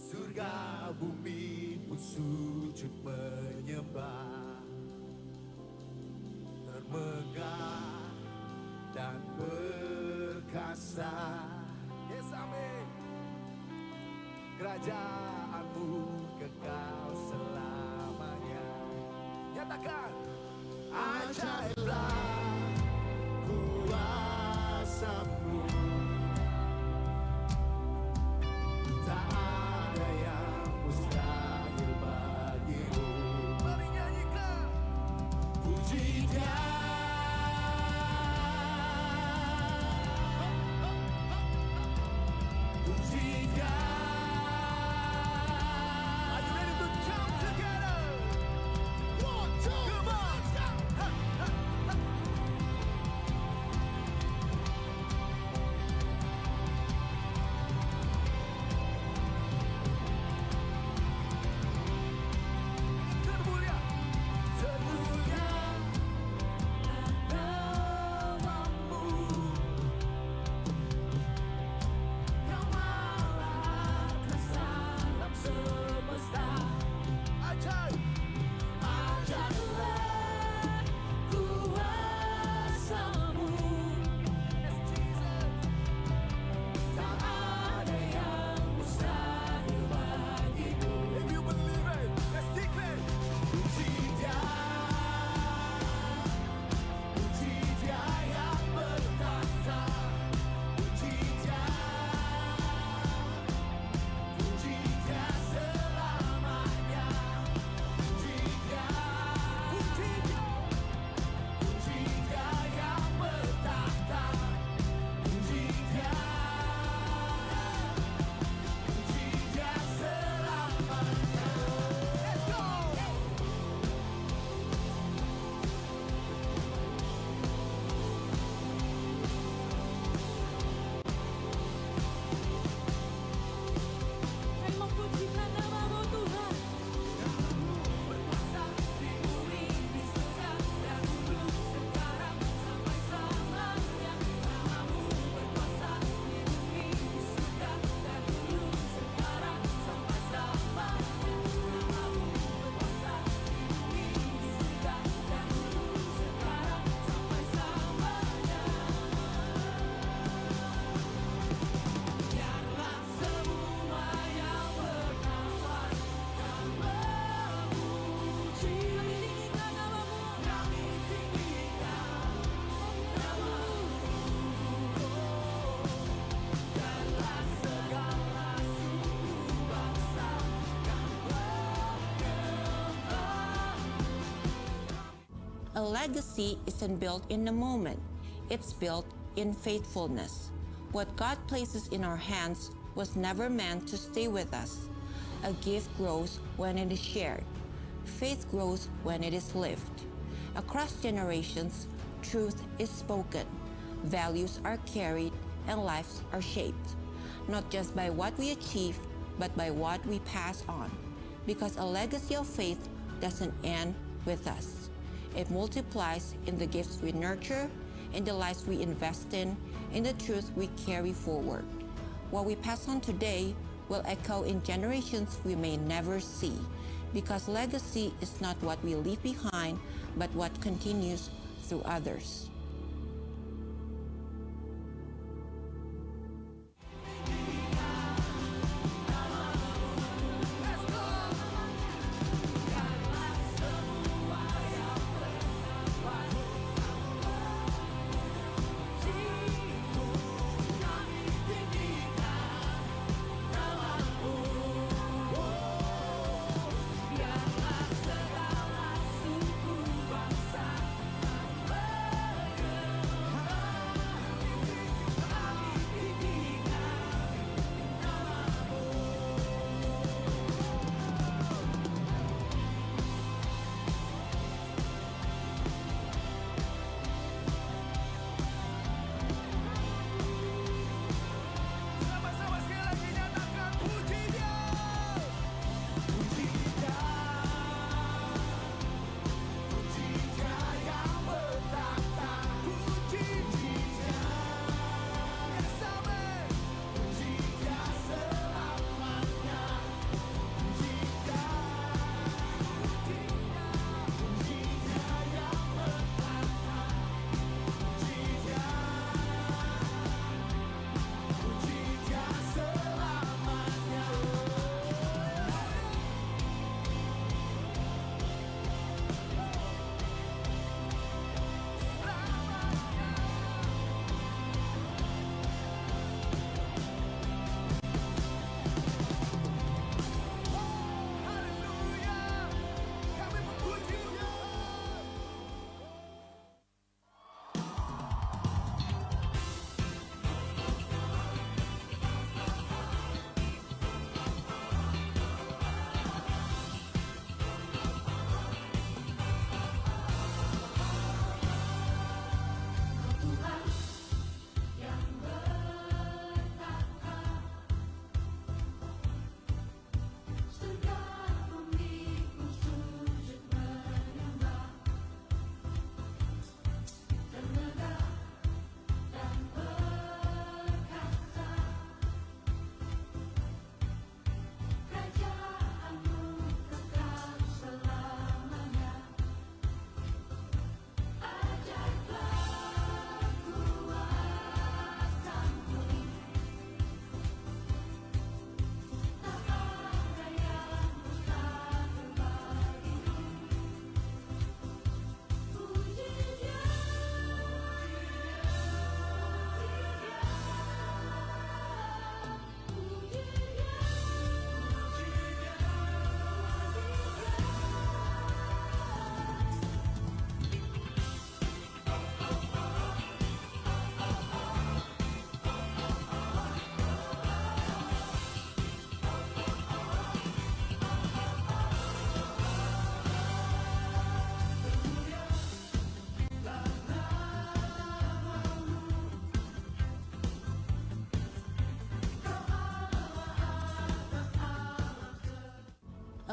surga bumi pun sujud menyembah, termegah dan perkasa. Yes, amin. Kerajaanmu kekal selamanya. Nyatakan, ajaiblah kuasamu, tak ada yang mustahil bagimu. Mari nyanyikan, puji Dia. Puji Dia. Are you ready to jump together? 1, 2, come on, let's go. Ha, ha, ha. Termulia, termulia namamu, Kau maha kuasa dalam semesta. Ajaib, ajaiblah kuasamu. Yes, Jesus. Tak ada yang mustahil bagimu. If you believe it, let's declare. Puji Dia, puji Dia yang berkuasa. Puji Dia, puji Dia selamanya. Puji Dia, puji Dia, puji Dia yang bertahta. Puji Dia, puji Dia selamanya. Let's go. Kami memujikan nama-Mu Tuhan. Berkuasa di bumi, di surga, dahulu, sekarang, sampai selamanya. Namamu berkuasa di bumi, di surga, dahulu, sekarang, sampai selamanya. Namamu berkuasa di bumi, di surga, dahulu, sekarang, sampai selamanya. Biarlah semua yang bernafas kan memuji. Kami tinggikan nama-Mu. Biarlah segala suku bangsa kan menyembah. A legacy isn't built in a moment, it's built in faithfulness. What God places in our hands was never meant to stay with us. A gift grows when it is shared. Faith grows when it is lived. Across generations, truth is spoken, values are carried, and lives are shaped, not just by what we achieve, but by what we pass on. Because a legacy of faith doesn't end with us. It multiplies in the gifts we nurture, in the lives we invest in the truth we carry forward. What we pass on today will echo in generations we may never see, because legacy is not what we leave behind, but what continues through others. Biarlah segala suku bangsa kan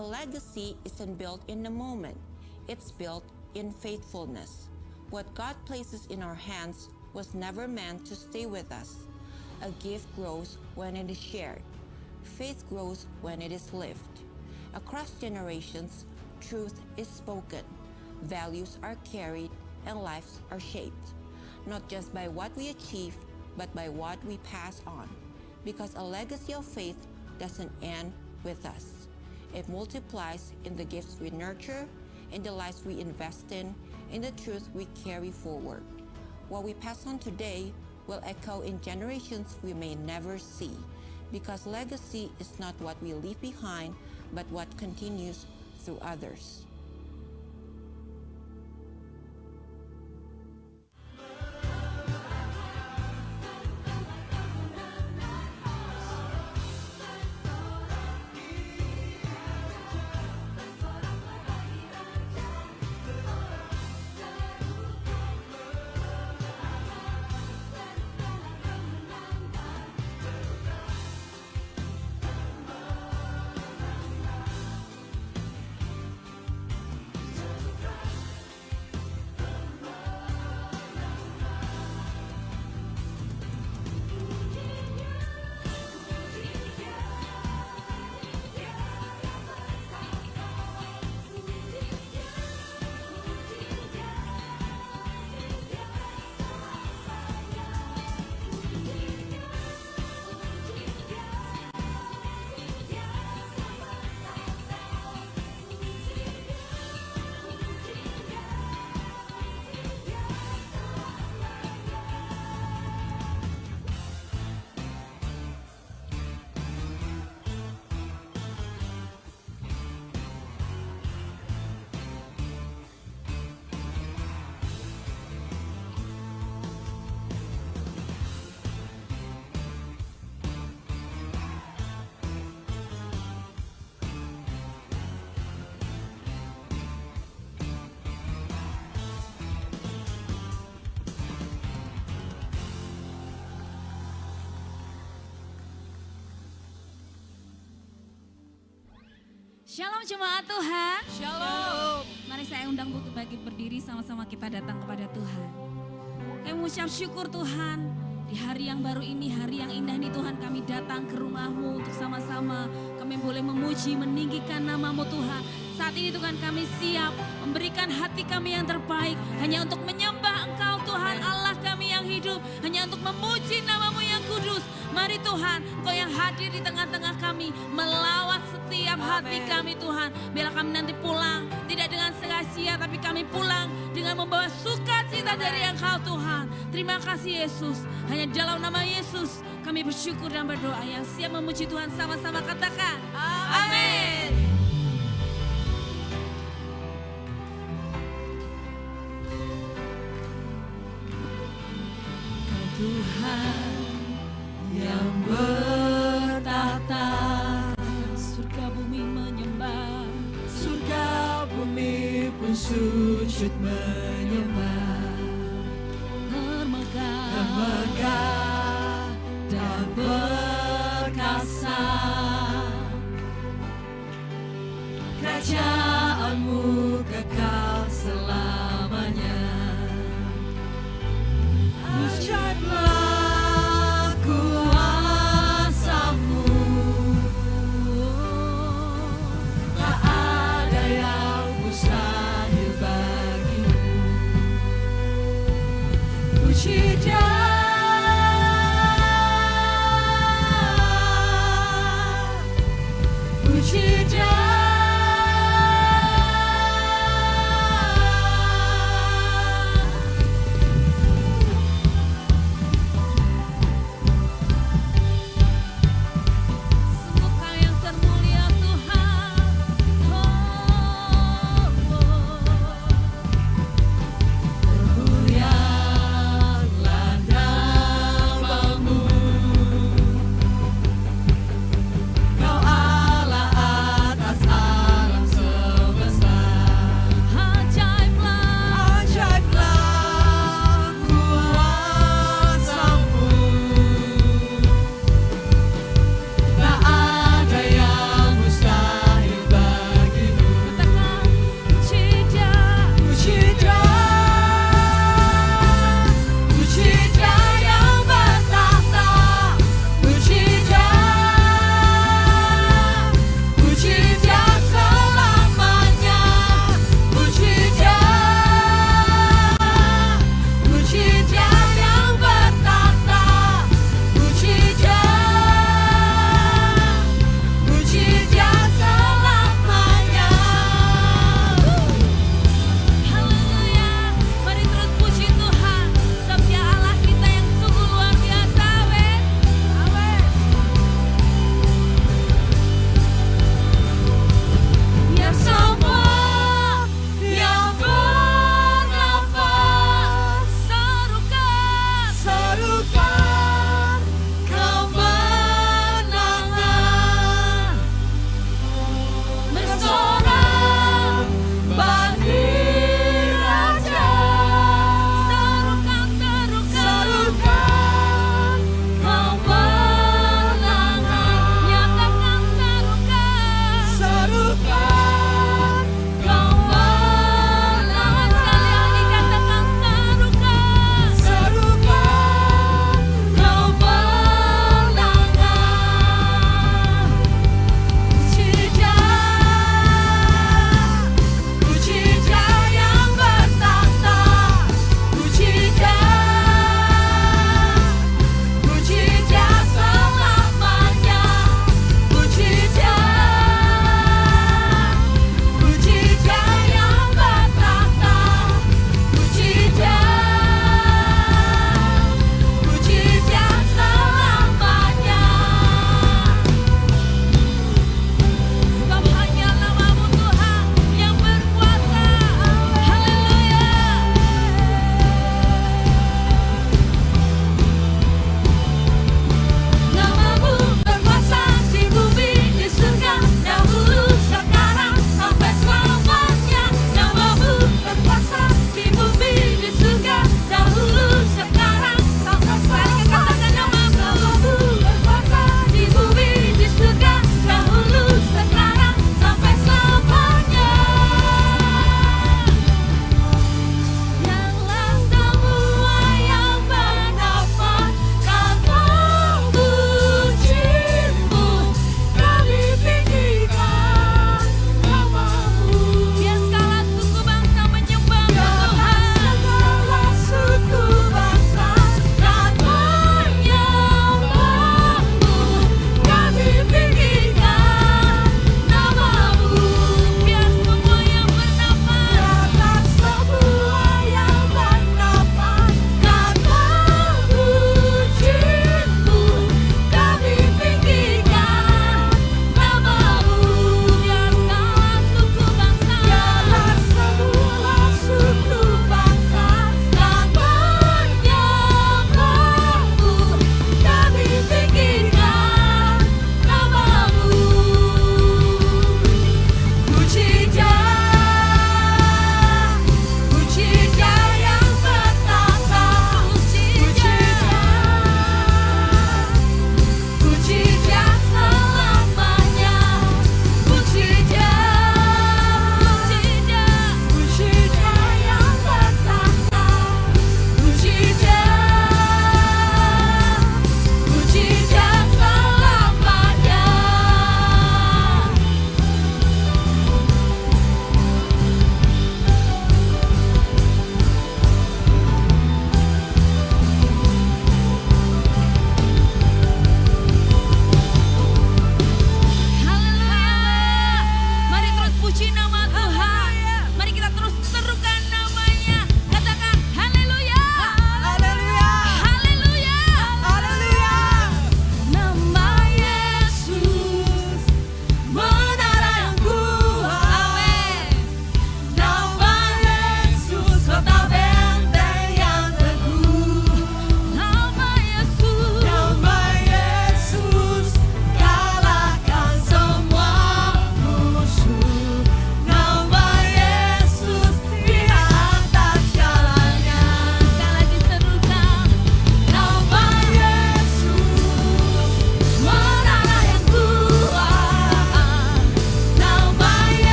A legacy isn't built in a moment, it's built in faithfulness. What God places in our hands was never meant to stay with us. A gift grows when it is shared. Faith grows when it is lived. Across generations, truth is spoken, values are carried, and lives are shaped, not just by what we achieve, but by what we pass on. Because a legacy of faith doesn't end with us. It multiplies in the gifts we nurture, in the lives we invest in the truth we carry forward. What we pass on today will echo in generations we may never see, because legacy is not what we leave behind, but what continues through others. Shalom jemaat Tuhan. Shalom. Mari saya undang bagi berdiri sama-sama kita datang kepada Tuhan. Kami mengucap syukur Tuhan. Di hari yang baru ini, hari yang indah ini Tuhan, kami datang ke rumah-Mu untuk sama-sama kami boleh memuji, meninggikan nama-Mu Tuhan. Saat ini Tuhan kami siap memberikan hati kami yang terbaik hanya untuk menyembah Engkau Tuhan Allah kami yang hidup, hanya untuk memuji nama-Mu yang kudus. Mari Tuhan, Engkau yang hadir di tengah-tengah kami, melawat setiap hati kami Tuhan. Biarlah kami nanti pulang, tidak dengan sia-sia, tapi kami pulang dengan membawa sukacita dari Engkau Tuhan. Terima kasih Yesus, hanya dalam nama Yesus kami bersyukur dan berdoa. Yang siap memuji Tuhan sama-sama katakan, amin. Tuhan yang bertata, surga bumi menyembah, surga bumi pun sujud menyembah, termegah dan perkasa. Kerajaanmu kekal selamanya. Ajaiblah kuasa-Mu, tak ada yang mustahil bagi-Mu. Puji dan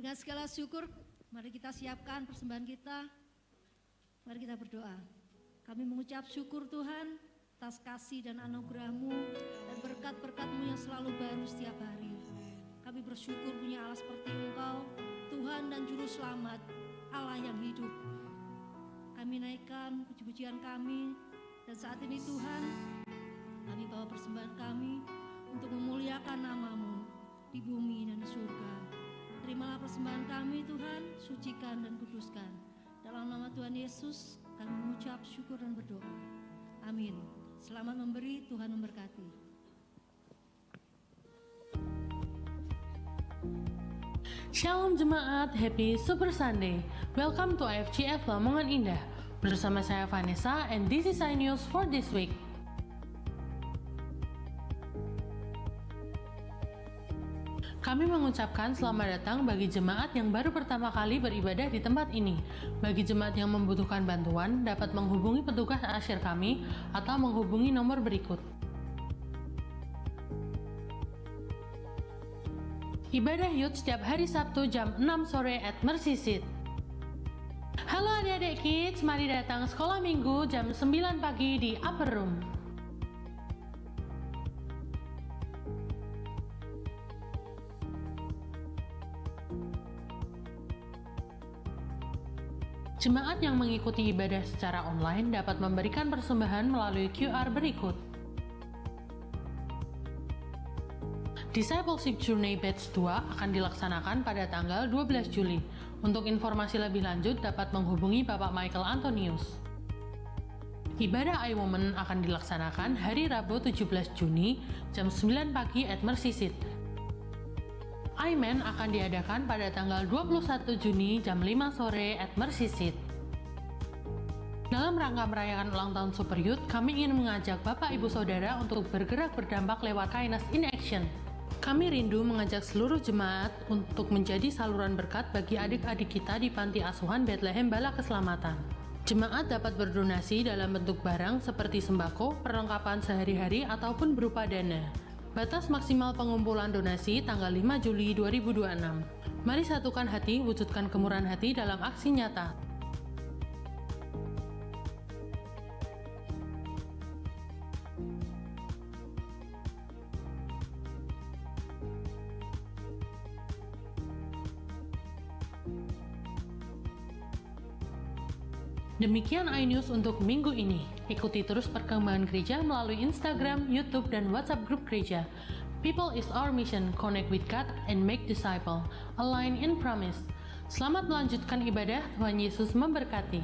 Dengan segala syukur, mari kita siapkan persembahan kita. Mari kita berdoa. Kami mengucap syukur Tuhan atas kasih dan anugerah-Mu dan berkat-berkat-Mu yang selalu baru setiap hari. Kami bersyukur punya Allah seperti Engkau, Tuhan dan Juru Selamat, Allah yang hidup. Kami naikkan puji-pujian kami, dan saat ini Tuhan, kami bawa persembahan kami untuk memuliakan nama-Mu di bumi dan di surga. Terimalah persembahan kami Tuhan, sucikan dan kuduskan. Dalam nama Tuhan Yesus, kami mengucap syukur dan berdoa. Amin. Selamat memberi, Tuhan memberkati. Shalom Jemaat, Happy Super Sunday. Welcome to IFGF Lamongan Indah. Bersama saya Vanessa, and this is iNews for this week. Kami mengucapkan selamat datang bagi jemaat yang baru pertama kali beribadah di tempat ini. Bagi jemaat yang membutuhkan bantuan, dapat menghubungi petugas asyir kami atau menghubungi nomor berikut. Ibadah Youth setiap hari Sabtu jam 6 sore at Mercy Seat. Halo adik-adik kids, mari datang sekolah minggu jam 9 pagi di Upper Room. Jemaat yang mengikuti ibadah secara online dapat memberikan persembahan melalui QR berikut. Discipleship Journey Batch 2 akan dilaksanakan pada tanggal 12 Juli. Untuk informasi lebih lanjut dapat menghubungi Bapak Michael Antonius. Ibadah iWomen akan dilaksanakan hari Rabu 17 Juni jam 9 pagi at Mercy Seat. iMen akan diadakan pada tanggal 21 Juni jam 5 sore at Mercy Seat. Dalam rangka merayakan ulang tahun Super Youth, kami ingin mengajak Bapak Ibu Saudara untuk bergerak berdampak lewat Kindness in Action. Kami rindu mengajak seluruh jemaat untuk menjadi saluran berkat bagi adik-adik kita di Panti Asuhan Bethlehem Bala Keselamatan. Jemaat dapat berdonasi dalam bentuk barang seperti sembako, perlengkapan sehari-hari, ataupun berupa dana. Batas maksimal pengumpulan donasi tanggal 5 Juli 2026. Mari satukan hati, wujudkan kemurahan hati dalam aksi nyata. Demikian iNews untuk minggu ini. Ikuti terus perkembangan gereja melalui Instagram, YouTube, dan WhatsApp grup gereja. People is our mission, connect with God and make disciple, align in promise. Selamat melanjutkan ibadah, Tuhan Yesus memberkati.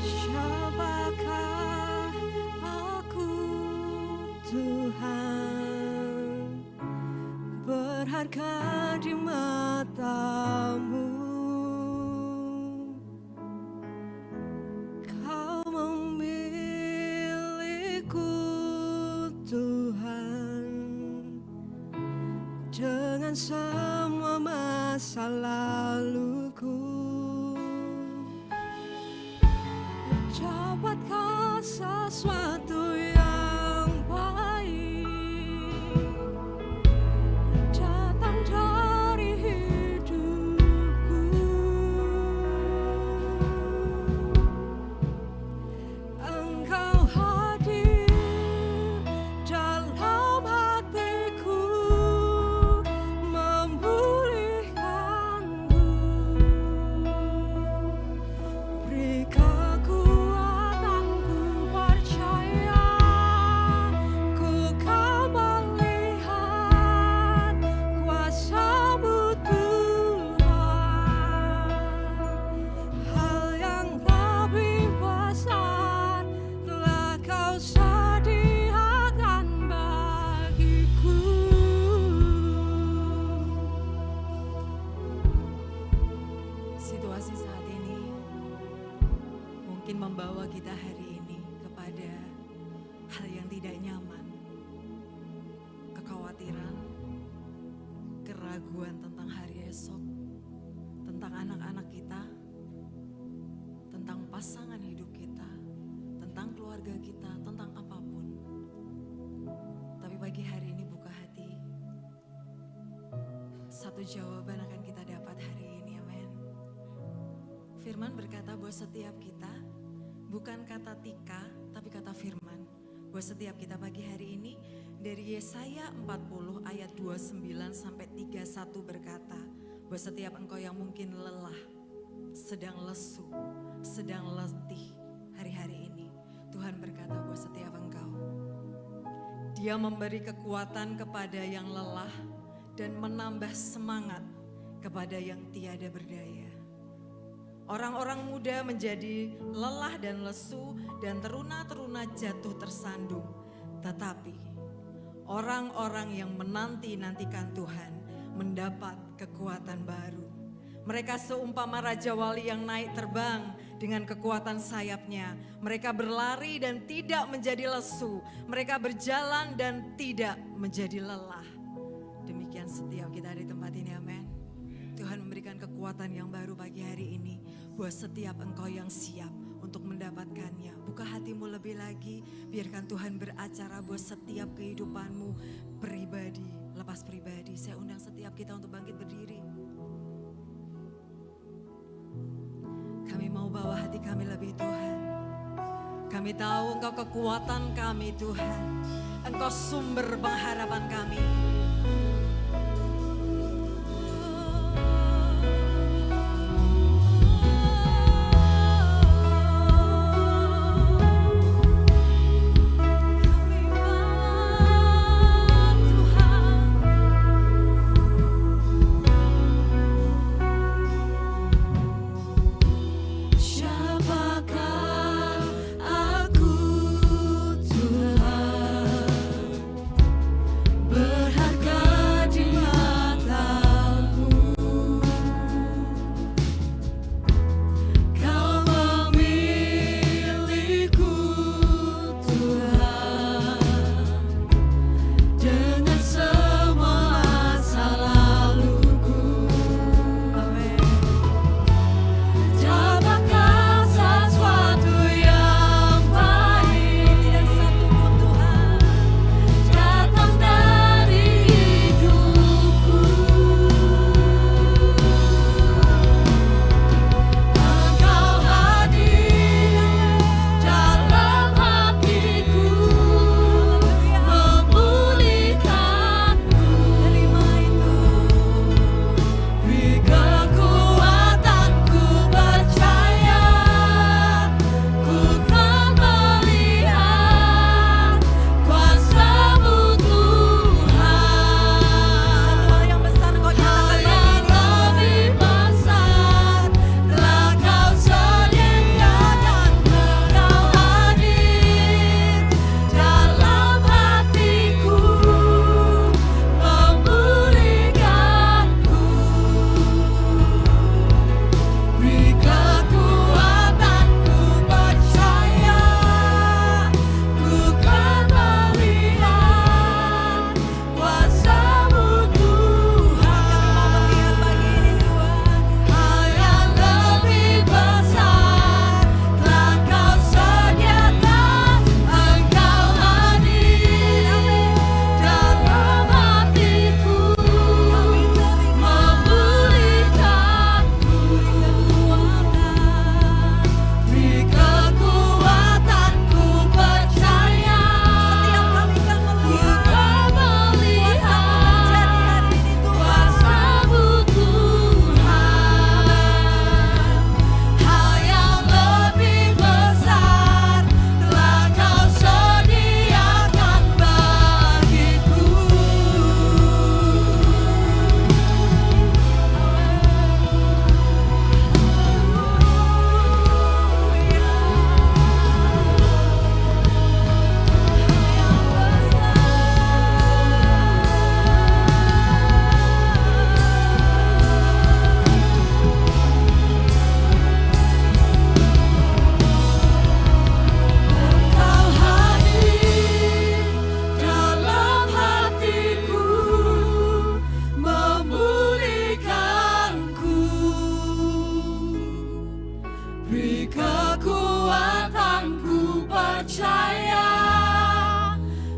Siapakah aku Tuhan, berharga di mata-Mu. Kau memilihku Tuhan, dengan semua masa laluku. Dapatkah sesuatu yang baik datang dari hidupku? Engkau hadir dalam hatiku, memulihkanku. Beri kekuatanku percaya situasi saat ini mungkin membawa kita hari ini kepada hal yang tidak nyaman, kekhawatiran, keraguan tentang hari esok, tentang anak-anak kita, tentang pasangan hidup kita, tentang keluarga kita, tentang apapun. Tapi pagi hari ini buka hati, satu jawaban akan kita dapat hari ini, amin. Firman berkata bahwa setiap kita, bukan kata Tika, tapi kata firman, bahwa setiap kita pagi hari ini, dari Yesaya 40 ayat 29 sampai 31 berkata, bahwa setiap engkau yang mungkin lelah, sedang lesu, sedang letih hari-hari ini, Tuhan berkata bahwa setiap engkau, Dia memberi kekuatan kepada yang lelah dan menambah semangat kepada yang tiada berdaya. Orang-orang muda menjadi lelah dan lesu dan teruna-teruna jatuh tersandung. Tetapi orang-orang yang menanti-nantikan Tuhan mendapat kekuatan baru. Mereka seumpama Raja Wali yang naik terbang dengan kekuatan sayapnya. Mereka berlari dan tidak menjadi lesu. Mereka berjalan dan tidak menjadi lelah. Demikian setiap kita di tempat ini, amin. Tuhan memberikan kekuatan yang baru pagi hari ini buat setiap engkau yang siap untuk mendapatkannya. Buka hatimu lebih lagi, biarkan Tuhan beracara buat setiap kehidupanmu pribadi, lepas pribadi. Saya undang setiap kita untuk bangkit berdiri. Kami mau bawa hati kami lebih Tuhan. Kami tahu Engkau kekuatan kami Tuhan. Engkau sumber pengharapan kami. Berharga Beri kekuatan, ku percaya,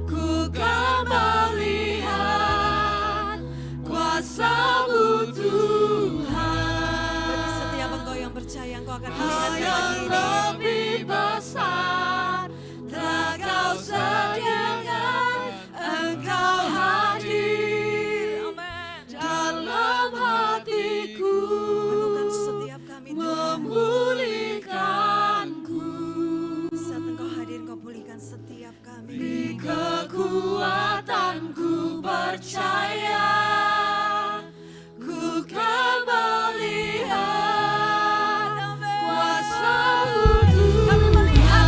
ku kan melihat kuasa-Mu Tuhan. Bagi setiap engkau yang percaya, engkau akan melihat Hal yang pagi ini. lebih besar telah Kau sediakan, Engkau hadir dalam hatiku, Penuhkan setiap kami Tuhan. memulihkanku. Saat engkau hadir, engkau pulihkan setiap kami. Beri kekuatan, ku percaya, ku kan melihat kuasa-Mu Tuhan.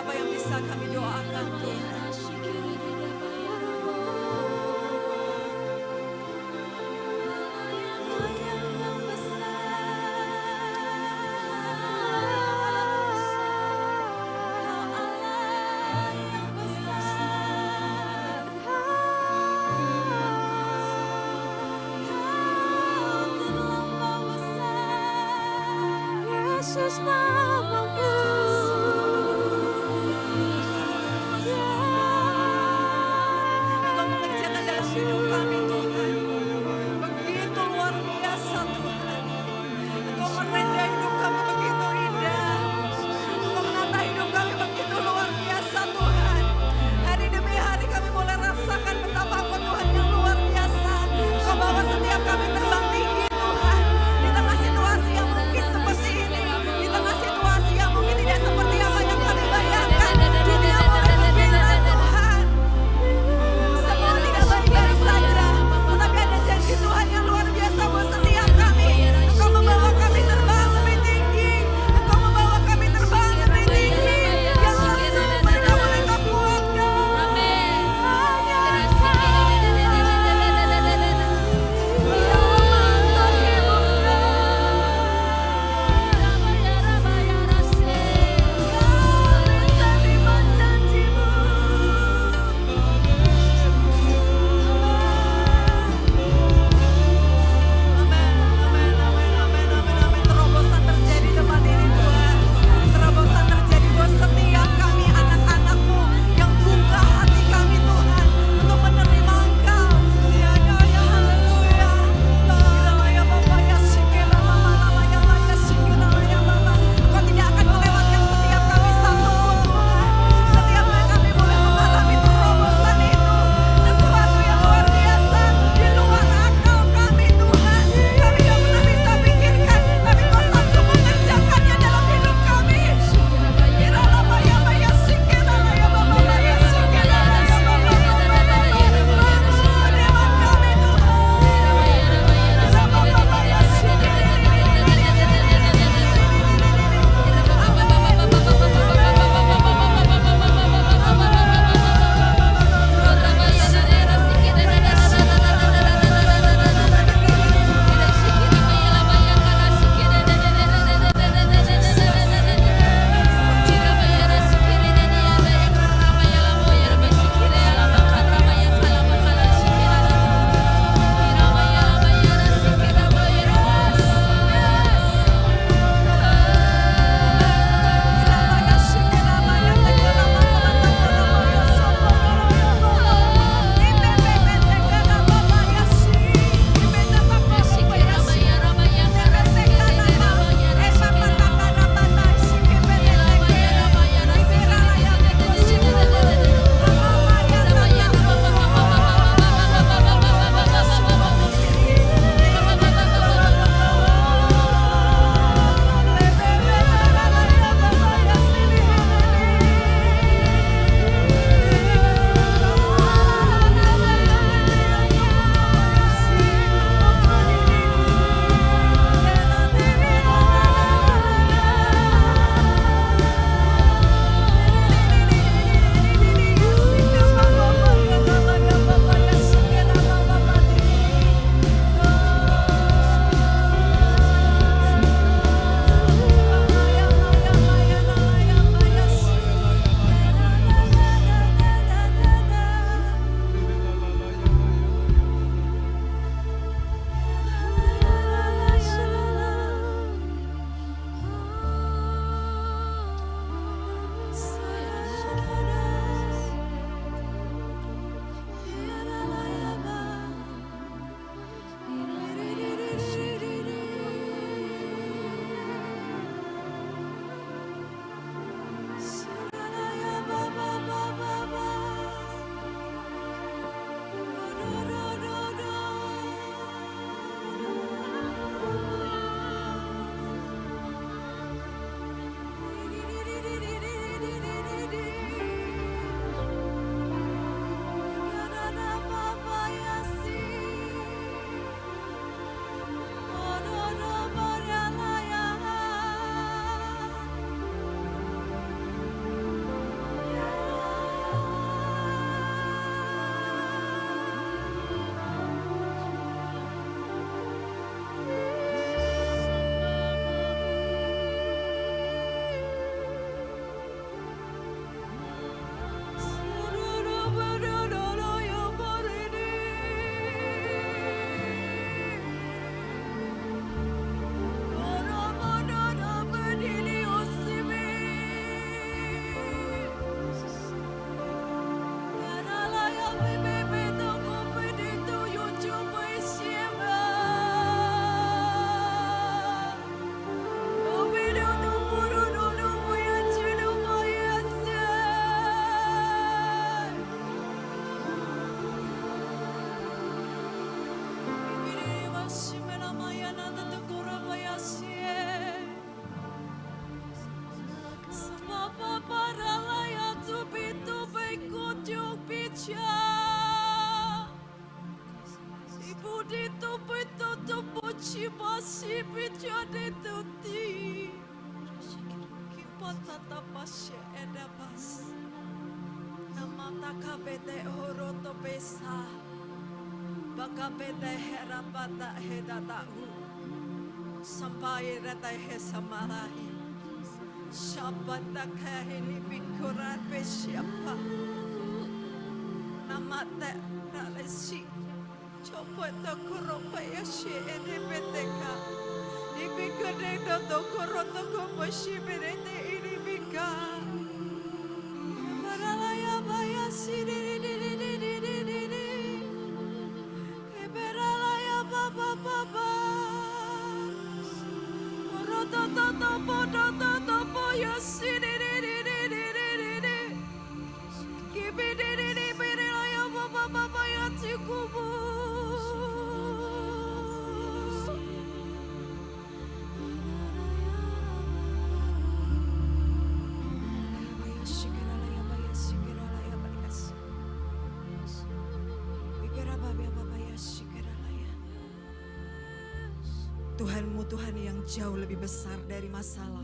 apa yang bisa kami doakan Tuhan. Yesus namamu. Engkau mengerjakan dalam hidup kami Tuhan. Begitu luar biasa Tuhan. Engkau merendah hidup kami begitu indah. Engkau menata hidup kami begitu luar biasa Tuhan. Hari demi hari kami boleh rasakan betapa Engkau Tuhan yang luar biasa. Engkau bawa setiap kami terbang tinggi Tuhan. Di tengah situasi yang mungkin seperti ini. Di tengah situasi Sampai rata hesamalahi. Shabanda kahili bikuran besiapa. Namate ralesi. Coba tokoro payashi edebeteka. Ibikode tokoro toko pashi berete iribika. Maralaya bayasi di. Keberalaya baba. Tuhanmu Tuhan yang jauh lebih besar dari masalah.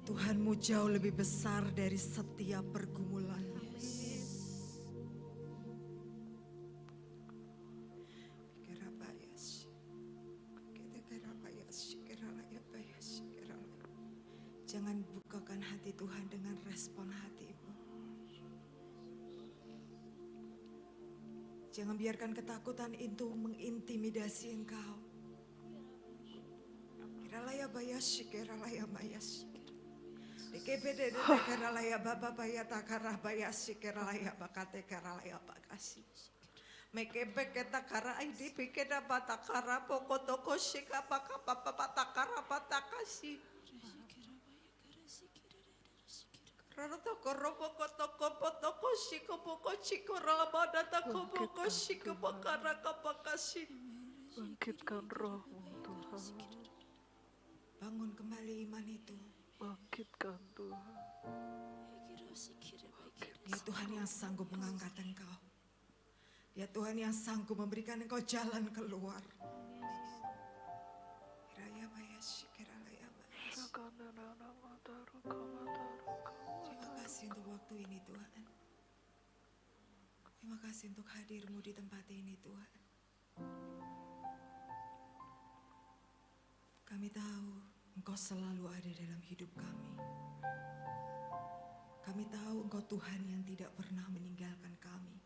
Tuhanmu jauh lebih besar dari setiap pergumulan. Jangan bukakan hati Tuhan dengan respon hatimu. Jangan biarkan ketakutan itu mengintimidasi engkau. Kiralaya bayashi, kiralaya bayashi. Dikebede kiralaya baba bayata karah bayashi, kiralaya bakate kiralaya bakasi. Mekebe kita kara ini pikeda batakara pokotoko shika pakapa batakara batakasi. Rarata korobo kotoko potoko shiko poko chiko rabada tako poko shiko pakara kapakasi. Bangkitkan rohmu Tuhan. Bangun kembali iman itu. Bangkitkan Tuhan. Dia Tuhan yang sanggup mengangkat engkau. Dia Tuhan yang sanggup memberikan engkau jalan keluar. Kiraya bayashi, kiralaya bayashi. Terima kasih untuk waktu ini Tuhan. Terima kasih untuk hadirmu di tempat ini Tuhan. Kami tahu Engkau selalu ada dalam hidup kami. Kami tahu Engkau Tuhan yang tidak pernah meninggalkan kami.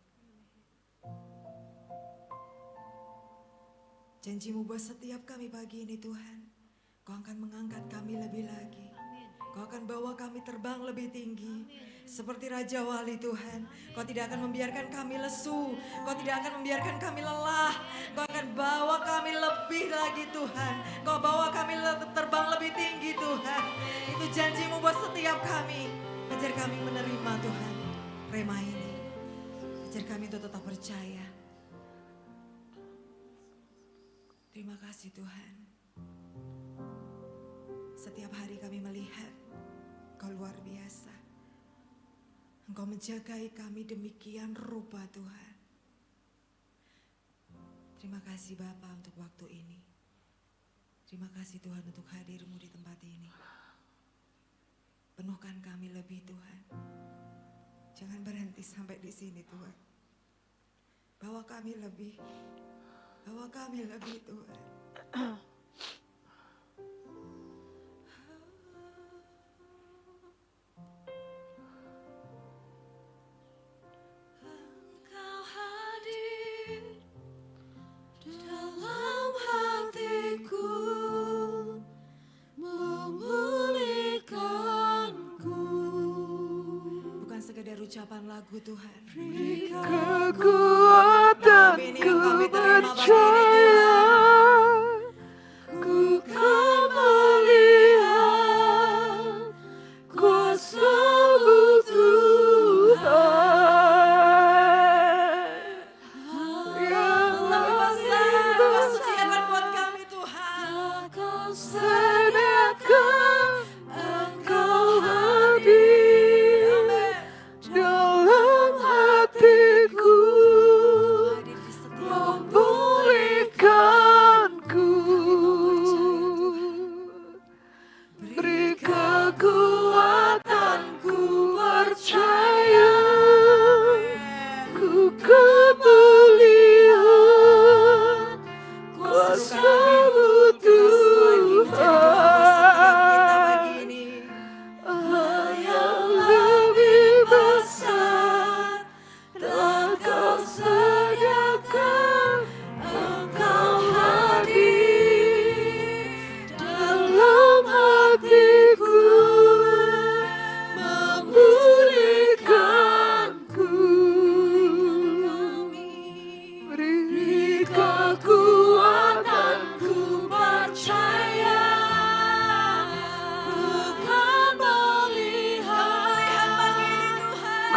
Janji-Mu buat setiap kami pagi ini Tuhan, Kau akan mengangkat kami lebih lagi. Kau akan bawa kami terbang lebih tinggi. Seperti Raja Wali Tuhan. Kau tidak akan membiarkan kami lesu. Kau tidak akan membiarkan kami lelah. Kau akan bawa kami lebih lagi Tuhan. Kau bawa kami terbang lebih tinggi Tuhan. Itu janji-Mu buat setiap kami. Ajar kami menerima Tuhan rema ini. Ajar kami untuk tetap percaya. Terima kasih Tuhan. Setiap hari kami melihat Kau luar biasa. Engkau menjagai kami demikian rupa Tuhan. Terima kasih Bapa untuk waktu ini. Terima kasih Tuhan untuk hadir-Mu di tempat ini. Penuhkan kami lebih Tuhan. Jangan berhenti sampai di sini Tuhan. Bawa kami lebih. Bawa kami lebih Tuhan. Engkau hadir dalam hatiku, memulihkanku. Bukan sekedar ucapan lagu Tuhan. Kekuatanku percaya, ku kan melihat kuasa-Mu Tuhan. Yang Kau sediakan buat kami Tuhan. Kau sediakan, Engkau hadir dalam hatiku.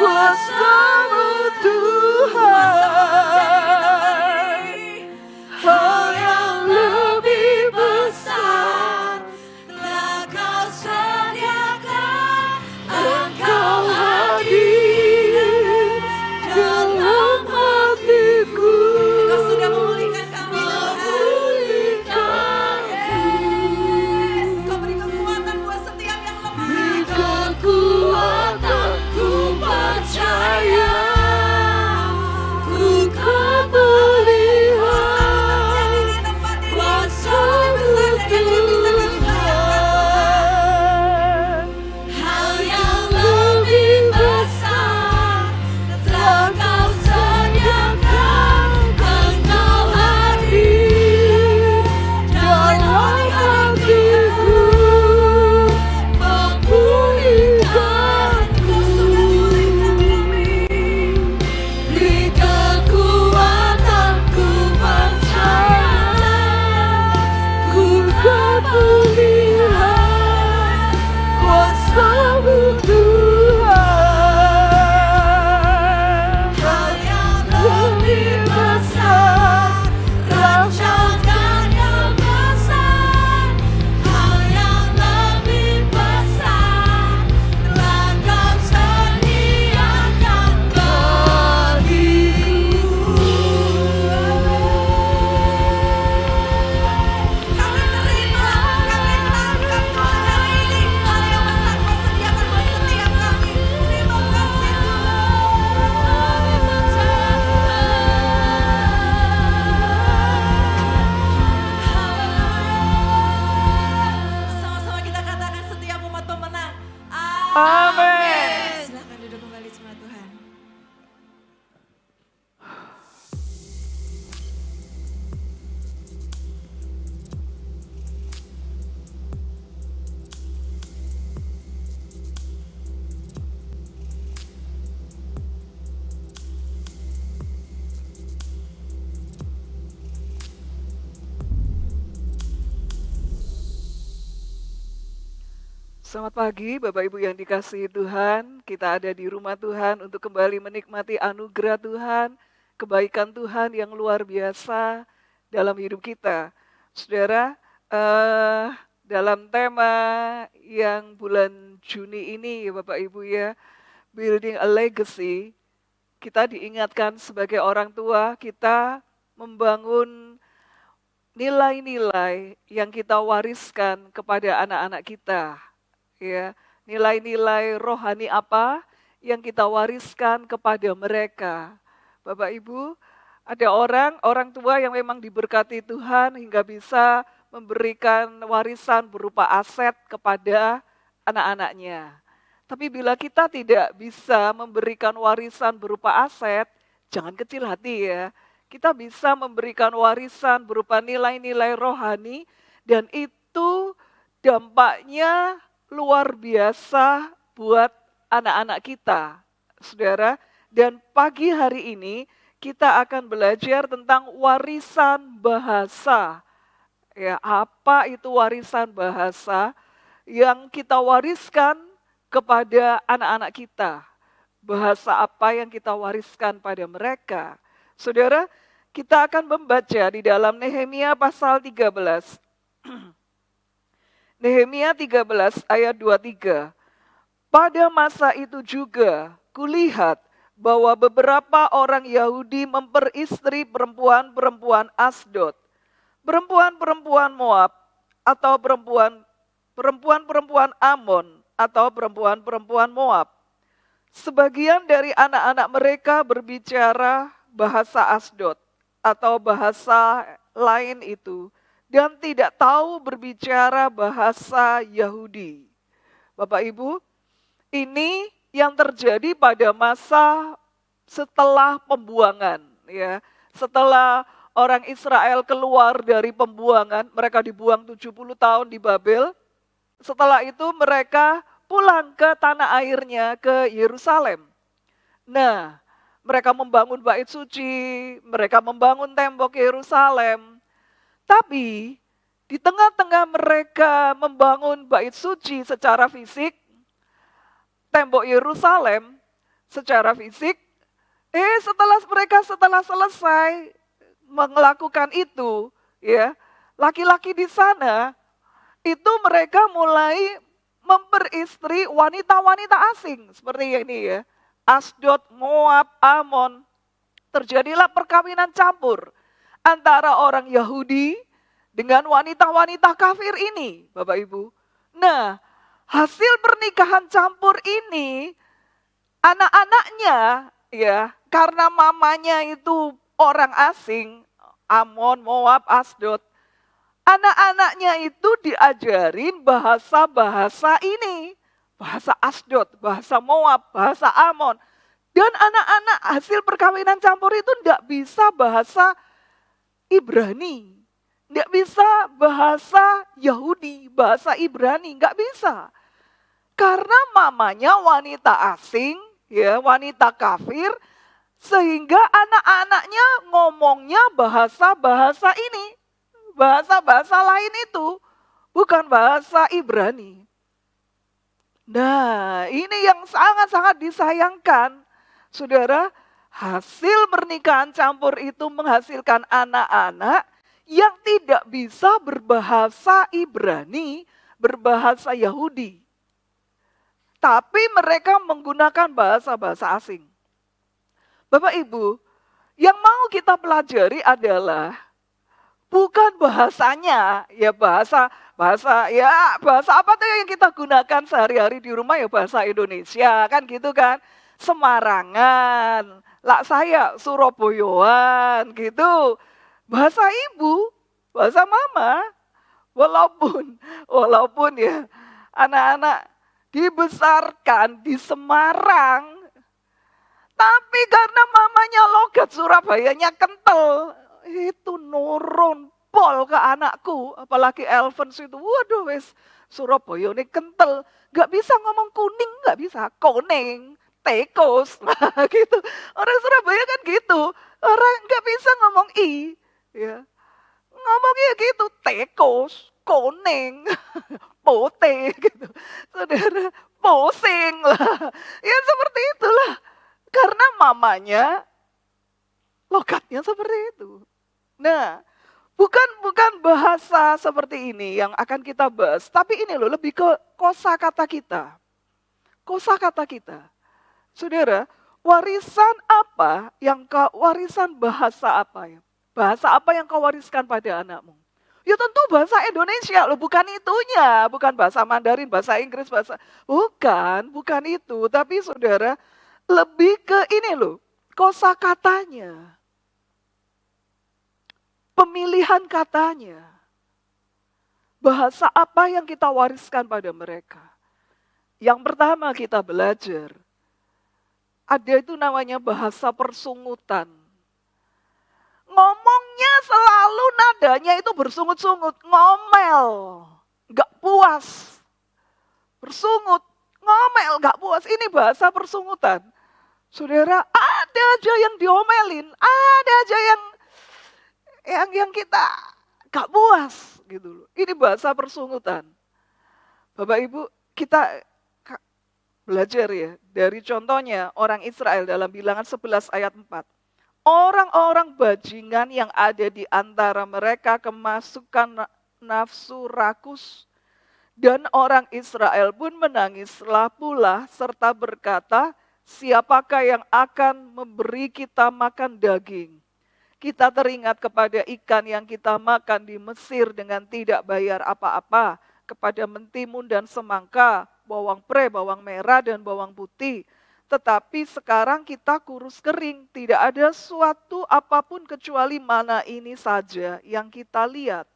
kuasa-Mu Tuhan, hal yang lebih besar telah Kau sediakan. Engkau hadir dalam hatiku. Kau sudah memulihkan kami Tuhan. Yes. Kau beri kekuatan buat setiap yang lemah. Beri kekuatan, ku percaya, ku kan melihat Jadi di tempat ini kuasa-Mu lebih besar dari yang bisa kami bayangkan. Tuhan. Hal yang lebih besar telah Kau sediakan. Engkau hadir dalam hatiku, memulihkanku. Beri kekuatan, ku percaya, ku kan melihat kuasa-Mu Tuhan. Hal yang lebih besar, rancangan yang besar, hal yang lebih besar telah Kau sediakan bagiku. Kami terima, kami tangkap Tuhan hari ini. Hal yang besar Kau sediakan buat setiap kami. Terima kasih Tuhan. Sama-sama kita katakan setiap umat pemenang. Amin. Silakan duduk kembali jemaat Tuhan. Selamat pagi Bapak Ibu yang dikasihi Tuhan. Kita ada di rumah Tuhan untuk kembali menikmati anugerah Tuhan, kebaikan Tuhan yang luar biasa dalam hidup kita. Saudara, dalam tema yang bulan Juni ini ya Bapak Ibu ya, Building a Legacy, kita diingatkan sebagai orang tua kita membangun nilai-nilai yang kita wariskan kepada anak-anak kita. Ya, nilai-nilai rohani apa yang kita wariskan kepada mereka. Bapak Ibu, ada orang tua yang memang diberkati Tuhan hingga bisa memberikan warisan berupa aset kepada anak-anaknya. Tapi bila kita tidak bisa memberikan warisan berupa aset, jangan kecil hati ya. Kita bisa memberikan warisan berupa nilai-nilai rohani dan itu dampaknya luar biasa buat anak-anak kita, saudara. Dan pagi hari ini kita akan belajar tentang warisan bahasa. Ya, apa itu warisan bahasa yang kita wariskan kepada anak-anak kita? Bahasa apa yang kita wariskan pada mereka? Saudara, kita akan membaca di dalam Nehemia pasal 13. Nehemia 13 ayat 23. Pada masa itu juga kulihat bahwa beberapa orang Yahudi memperistri perempuan-perempuan Asdod, perempuan-perempuan Moab, atau perempuan-perempuan Amon, atau perempuan-perempuan Moab. Sebagian dari anak-anak mereka berbicara bahasa Asdod atau bahasa lain itu, dan tidak tahu berbicara bahasa Yahudi. Bapak Ibu, ini yang terjadi pada masa setelah pembuangan. Ya. Setelah orang Israel keluar dari pembuangan, mereka dibuang 70 tahun di Babel. Setelah itu mereka pulang ke tanah airnya, ke Yerusalem. Nah, mereka membangun bait suci, mereka membangun tembok Yerusalem. Tapi di tengah-tengah mereka membangun bait suci secara fisik, tembok Yerusalem, secara fisik. Setelah selesai melakukan itu, ya, laki-laki di sana itu mereka mulai memperistri wanita-wanita asing seperti ini ya. Asdod, Moab, Amon. Terjadilah perkawinan campur antara orang Yahudi dengan wanita-wanita kafir ini, Bapak Ibu. Nah, hasil pernikahan campur ini anak-anaknya ya, karena mamanya itu orang asing, Amon, Moab, Asdod. Anak-anaknya itu diajarin bahasa-bahasa ini. Bahasa Asdod, bahasa Moab, bahasa Amon. Dan anak-anak hasil perkawinan campur itu tidak bisa bahasa Ibrani. Tidak bisa bahasa Yahudi, bahasa Ibrani. Nggak bisa. Karena mamanya wanita asing, ya, wanita kafir. Sehingga anak-anaknya ngomongnya bahasa-bahasa ini. Bahasa-bahasa lain itu. Bukan bahasa Ibrani. Nah, ini yang sangat-sangat disayangkan. Saudara, hasil pernikahan campur itu menghasilkan anak-anak yang tidak bisa berbahasa Ibrani, berbahasa Yahudi. Tapi mereka menggunakan bahasa-bahasa asing. Bapak Ibu, yang mau kita pelajari adalah bukan bahasanya, ya bahasa apa tuh yang kita gunakan sehari-hari di rumah, ya bahasa Indonesia, kan gitu kan. Semarangan, lah saya Surabayaan gitu. Bahasa ibu, bahasa mama. Walaupun ya anak-anak dibesarkan di Semarang, tapi karena mamanya logat Surabayanya kental, itu nurun pol ke anakku, apalagi Elvens itu, waduh wes Surabaya ini kental, gak bisa ngomong kuning, gak bisa kuning, tekos, gitu. Orang Surabaya kan gitu, orang gak bisa ngomong i, ya, ngomongnya gitu, tekos, kuning, pote, gitu. Saudara, posing lah, ya seperti itulah, karena mamanya logatnya seperti itu. Nah, bukan bahasa seperti ini yang akan kita bahas, tapi ini loh lebih ke kosakata kita. Kosakata kita. Saudara, warisan apa warisan bahasa apa ya? Bahasa apa yang kau wariskan pada anakmu? Ya tentu bahasa Indonesia loh, bukan itunya, bukan bahasa Mandarin, bahasa Inggris, bukan itu, tapi saudara lebih ke ini loh, kosakatanya. Pemilihan katanya. Bahasa apa yang kita wariskan pada mereka? Yang pertama kita belajar. Ada itu namanya bahasa persungutan. Ngomongnya selalu nadanya itu bersungut-sungut. Ngomel. Gak puas. Bersungut. Ngomel gak puas. Ini bahasa persungutan. Saudara, ada aja yang diomelin. Ada aja yang kita gak puas gitu loh. Ini bahasa persungutan. Bapak Ibu, kita belajar ya dari contohnya orang Israel dalam Bilangan 11 ayat 4. Orang-orang bajingan yang ada di antara mereka kemasukan nafsu rakus, dan orang Israel pun menangislah pula serta berkata, siapakah yang akan memberi kita makan daging? Kita teringat kepada ikan yang kita makan di Mesir dengan tidak bayar apa-apa, kepada mentimun dan semangka, bawang pre, bawang merah dan bawang putih. Tetapi sekarang kita kurus kering, tidak ada suatu apapun kecuali mana ini saja yang kita lihat.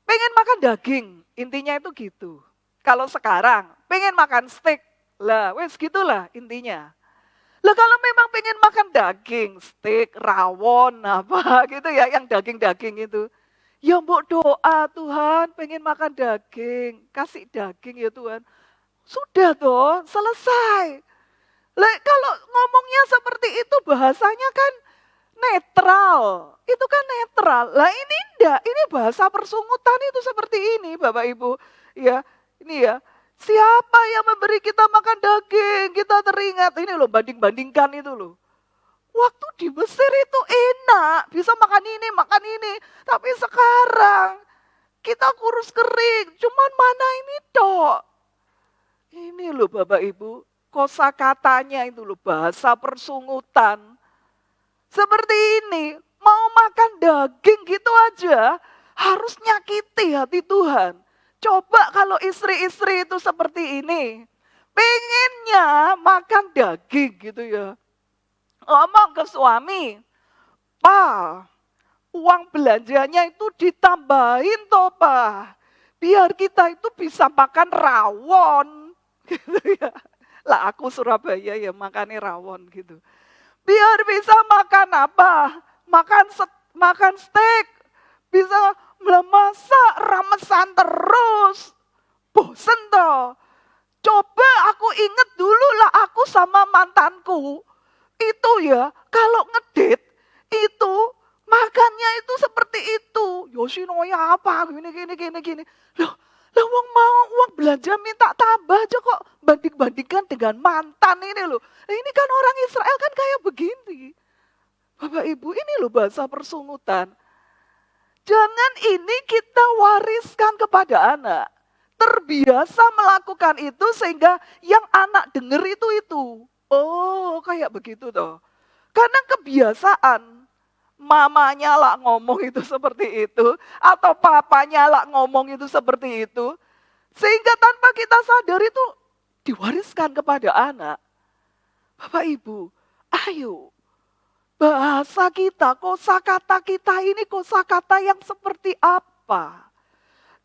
Pengen makan daging, intinya itu gitu. Kalau sekarang pengen makan steak, lah wes gitulah intinya. Lah kalau memang pengen makan daging, steak, rawon, apa gitu ya, yang daging-daging itu. Ya mbok doa Tuhan, pengen makan daging, kasih daging ya Tuhan. Sudah toh, selesai. Lah kalau ngomongnya seperti itu bahasanya kan netral. Itu kan netral. Lah ini enggak, ini bahasa persungutan itu seperti ini Bapak Ibu. Ya, ini ya. Siapa yang memberi kita makan daging? Kita teringat, ini loh banding-bandingkan itu loh. Waktu di Mesir itu enak, bisa makan ini. Tapi sekarang kita kurus kering, cuman mana ini tok. Ini loh Bapak Ibu, kosakatanya itu loh, bahasa persungutan. Seperti ini, mau makan daging gitu aja, harus nyakiti hati Tuhan. Coba kalau istri-istri itu seperti ini, pengennya makan daging gitu ya. Ngomong ke suami, "Pa, uang belanjanya itu ditambahin toh Pa, biar kita itu bisa makan rawon." Gitu ya. Lah aku Surabaya ya makannya rawon gitu. Biar bisa makan apa? Makan steak. Bisa masak ramesan terus. Bosen toh. Coba aku inget dulu lah aku sama mantanku. Itu ya, kalau ngedit itu makannya itu seperti itu. Yoshinoya apa, gini. Lah wong mau uang belanja minta tambah aja kok banding-bandingkan dengan mantan ini loh. Nah, ini kan orang Israel kan kayak begini. Bapak Ibu, ini loh bahasa persungutan. Jangan ini kita wariskan kepada anak. Terbiasa melakukan itu sehingga yang anak denger itu. Oh, kayak begitu toh. Karena kebiasaan mamanya lah ngomong itu seperti itu, atau papanya lah ngomong itu seperti itu, sehingga tanpa kita sadar itu diwariskan kepada anak. Bapak Ibu, ayo bahasa kita, kosakata kita ini kosakata yang seperti apa?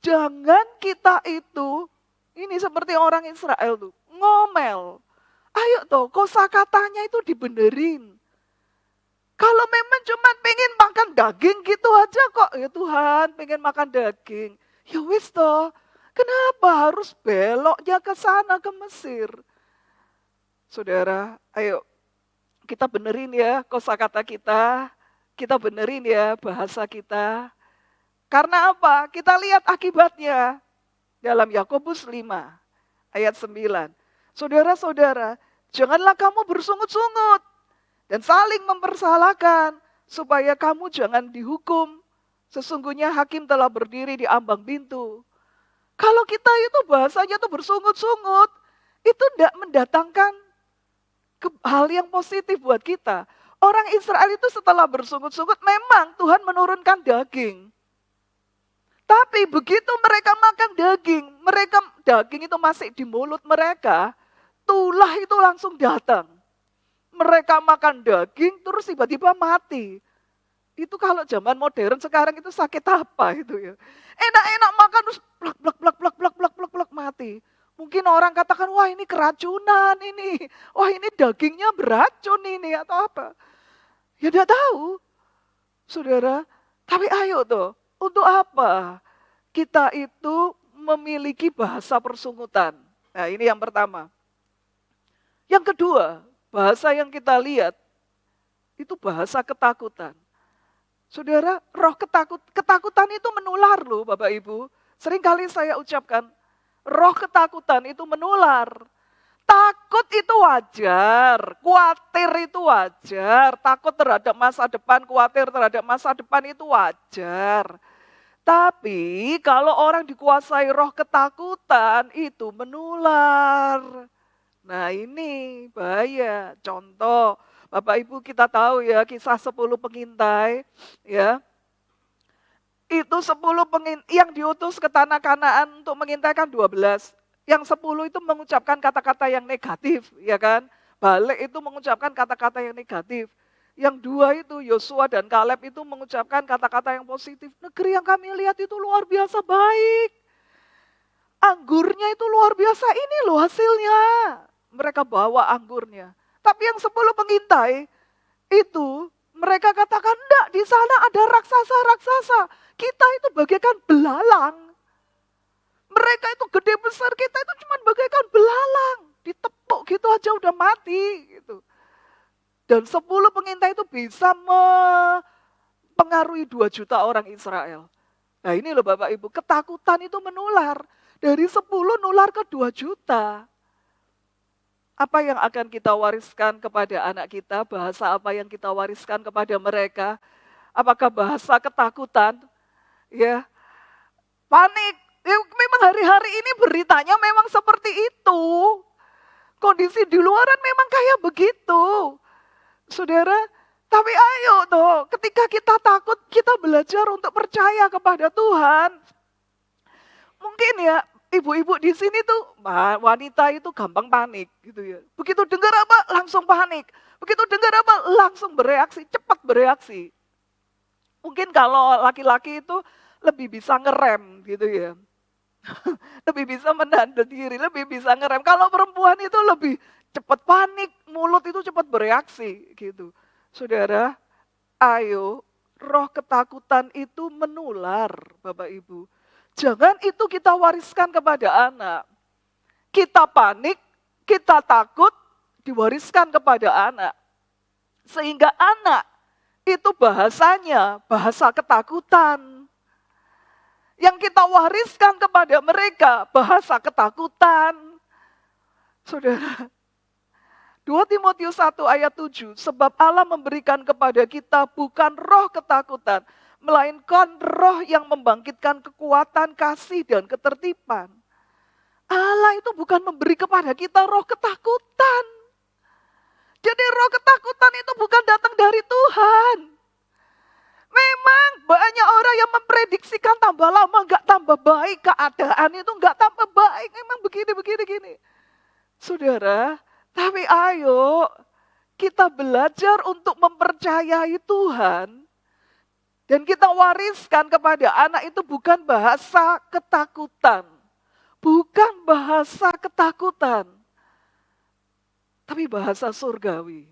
Jangan kita itu, ini seperti orang Israel tuh, ngomel. Ayo toh, kosakatanya itu dibenerin. Kalau memang cuma pengen makan daging gitu aja kok. Ya Tuhan, pengen makan daging. Ya wis toh, kenapa harus beloknya ke sana, ke Mesir? Saudara, ayo kita benerin ya kosakata kita. Kita benerin ya bahasa kita. Karena apa? Kita lihat akibatnya dalam Yakobus 5 ayat 9. Saudara-saudara, janganlah kamu bersungut-sungut dan saling mempersalahkan supaya kamu jangan dihukum. Sesungguhnya hakim telah berdiri di ambang pintu. Kalau kita itu bahasanya tuh bersungut-sungut, itu tidak mendatangkan hal yang positif buat kita. Orang Israel itu setelah bersungut-sungut memang Tuhan menurunkan daging. Tapi begitu mereka makan daging, daging itu masih di mulut mereka, tulah itu langsung datang. Mereka makan daging terus tiba-tiba mati. Itu kalau zaman modern sekarang itu sakit apa itu ya. Enak-enak makan terus blak mati. Mungkin orang katakan, wah ini keracunan ini. Wah ini dagingnya beracun ini atau apa. Ya tidak tahu. Saudara, tapi ayo tuh. Untuk apa? Kita itu memiliki bahasa persungutan. Nah ini yang pertama. Yang kedua, bahasa yang kita lihat, itu bahasa ketakutan. Saudara, roh ketakutan itu menular loh Bapak Ibu. Seringkali saya ucapkan, roh ketakutan itu menular. Takut itu wajar, khawatir itu wajar. Takut terhadap masa depan, khawatir terhadap masa depan itu wajar. Tapi kalau orang dikuasai roh ketakutan itu menular. Nah ini bahaya. Contoh, Bapak Ibu kita tahu ya kisah 10 pengintai ya. Itu 10 yang diutus ke tanah Kanaan untuk mengintai kan 12. Yang 10 itu mengucapkan kata-kata yang negatif ya kan. Balik itu mengucapkan kata-kata yang negatif. Yang 2 itu Yosua dan Kaleb itu mengucapkan kata-kata yang positif. Negeri yang kami lihat itu luar biasa baik. Anggurnya itu luar biasa, ini loh hasilnya. Mereka bawa anggurnya. Tapi yang 10 pengintai itu mereka katakan, enggak di sana ada raksasa-raksasa. Kita itu bagaikan belalang. Mereka itu gede besar, kita itu cuma bagaikan belalang. Ditepuk gitu aja udah mati gitu. Dan 10 pengintai itu bisa mempengaruhi 2 juta orang Israel. Nah ini loh Bapak Ibu, ketakutan itu menular. Dari 10 nular ke 2 juta. Apa yang akan kita wariskan kepada anak kita? Bahasa apa yang kita wariskan kepada mereka? Apakah bahasa ketakutan? Ya, panik. Ya, memang hari-hari ini beritanya memang seperti itu. Kondisi di luaran memang kayak begitu. Saudara, tapi ayo toh, ketika kita takut, kita belajar untuk percaya kepada Tuhan. Mungkin ya, ibu-ibu di sini tuh, wanita itu gampang panik gitu ya. Begitu dengar apa, langsung panik. Begitu dengar apa, langsung bereaksi, cepat bereaksi. Mungkin kalau laki-laki itu lebih bisa ngerem gitu ya. Lebih bisa menahan diri, lebih bisa ngerem. Kalau perempuan itu lebih cepat panik, mulut itu cepat bereaksi gitu. Saudara, ayo, roh ketakutan itu menular, Bapak Ibu. Jangan itu kita wariskan kepada anak. Kita panik, kita takut, diwariskan kepada anak. Sehingga anak itu bahasanya bahasa ketakutan. Yang kita wariskan kepada mereka bahasa ketakutan. Saudara, 2 Timotius 1 ayat 7, sebab Allah memberikan kepada kita bukan roh ketakutan, melainkan roh yang membangkitkan kekuatan, kasih, dan ketertiban. Allah itu bukan memberi kepada kita roh ketakutan. Jadi roh ketakutan itu bukan datang dari Tuhan. Memang banyak orang yang memprediksikan tambah lama gak tambah baik, keadaan itu gak tambah baik, memang begini. Saudara, tapi ayo kita belajar untuk mempercayai Tuhan. Dan kita wariskan kepada anak itu bukan bahasa ketakutan. Bukan bahasa ketakutan. Tapi bahasa surgawi.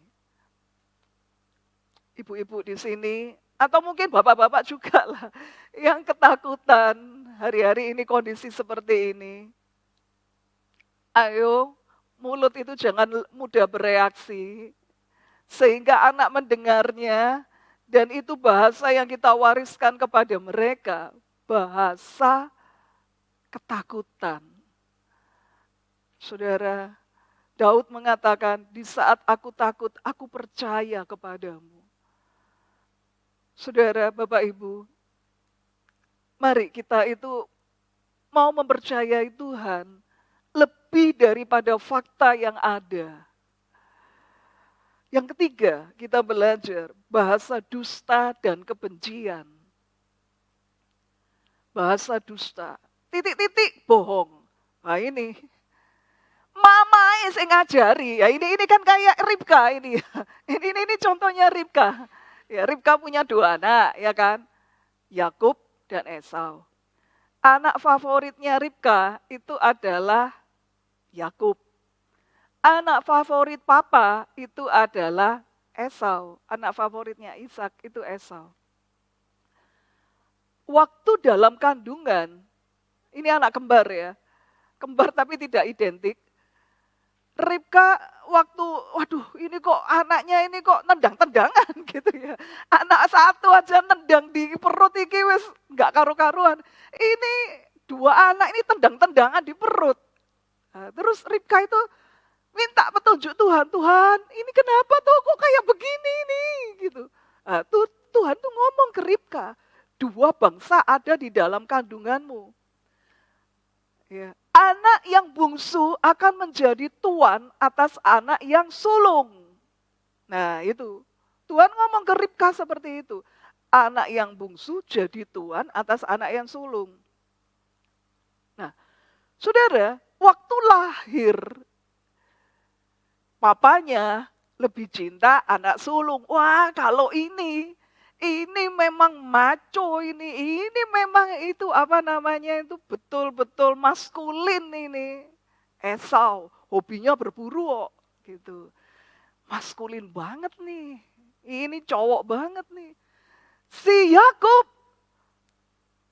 Ibu-ibu di sini, atau mungkin bapak-bapak juga lah, yang ketakutan hari-hari ini kondisi seperti ini. Ayo, mulut itu jangan mudah bereaksi. Sehingga anak mendengarnya, dan itu bahasa yang kita wariskan kepada mereka. Bahasa ketakutan. Saudara, Daud mengatakan, di saat aku takut, aku percaya kepadamu. Saudara, Bapak Ibu, mari kita itu mau mempercayai Tuhan lebih daripada fakta yang ada. Yang ketiga, kita belajar bahasa dusta dan kebencian. Bahasa dusta, titik-titik bohong. Nah ini, mama yang ngajari, ya ini kan kayak Ribka ini. Ini contohnya Ribka. Ya, Ribka punya 2 anak, ya kan? Yakub dan Esau. Anak favoritnya Ribka itu adalah Yakub. Anak favorit papa itu adalah Esau. Anak favoritnya Ishak itu Esau. Waktu dalam kandungan, ini anak kembar ya. Kembar tapi tidak identik. Ribka waktu, waduh ini kok anaknya ini kok nendang-tendangan gitu ya. Anak satu aja nendang di perut iki wis gak karu-karuan. Ini 2 anak ini tendang-tendangan di perut. Nah, terus Ribka itu minta petunjuk Tuhan. Tuhan ini kenapa tuh kok kayak begini nih gitu. Nah, Tuhan tuh ngomong ke Ribka, 2 bangsa ada di dalam kandunganmu. Ya. Anak yang bungsu akan menjadi tuan atas anak yang sulung. Nah itu, Tuhan ngomong ke Ribka seperti itu. Anak yang bungsu jadi tuan atas anak yang sulung. Nah, saudara, waktu lahir, papanya lebih cinta anak sulung. Wah kalau ini memang maco ini memang itu itu betul-betul maskulin ini. Esau, hobinya berburu kok, gitu. Maskulin banget nih, ini cowok banget nih. Si Yakub,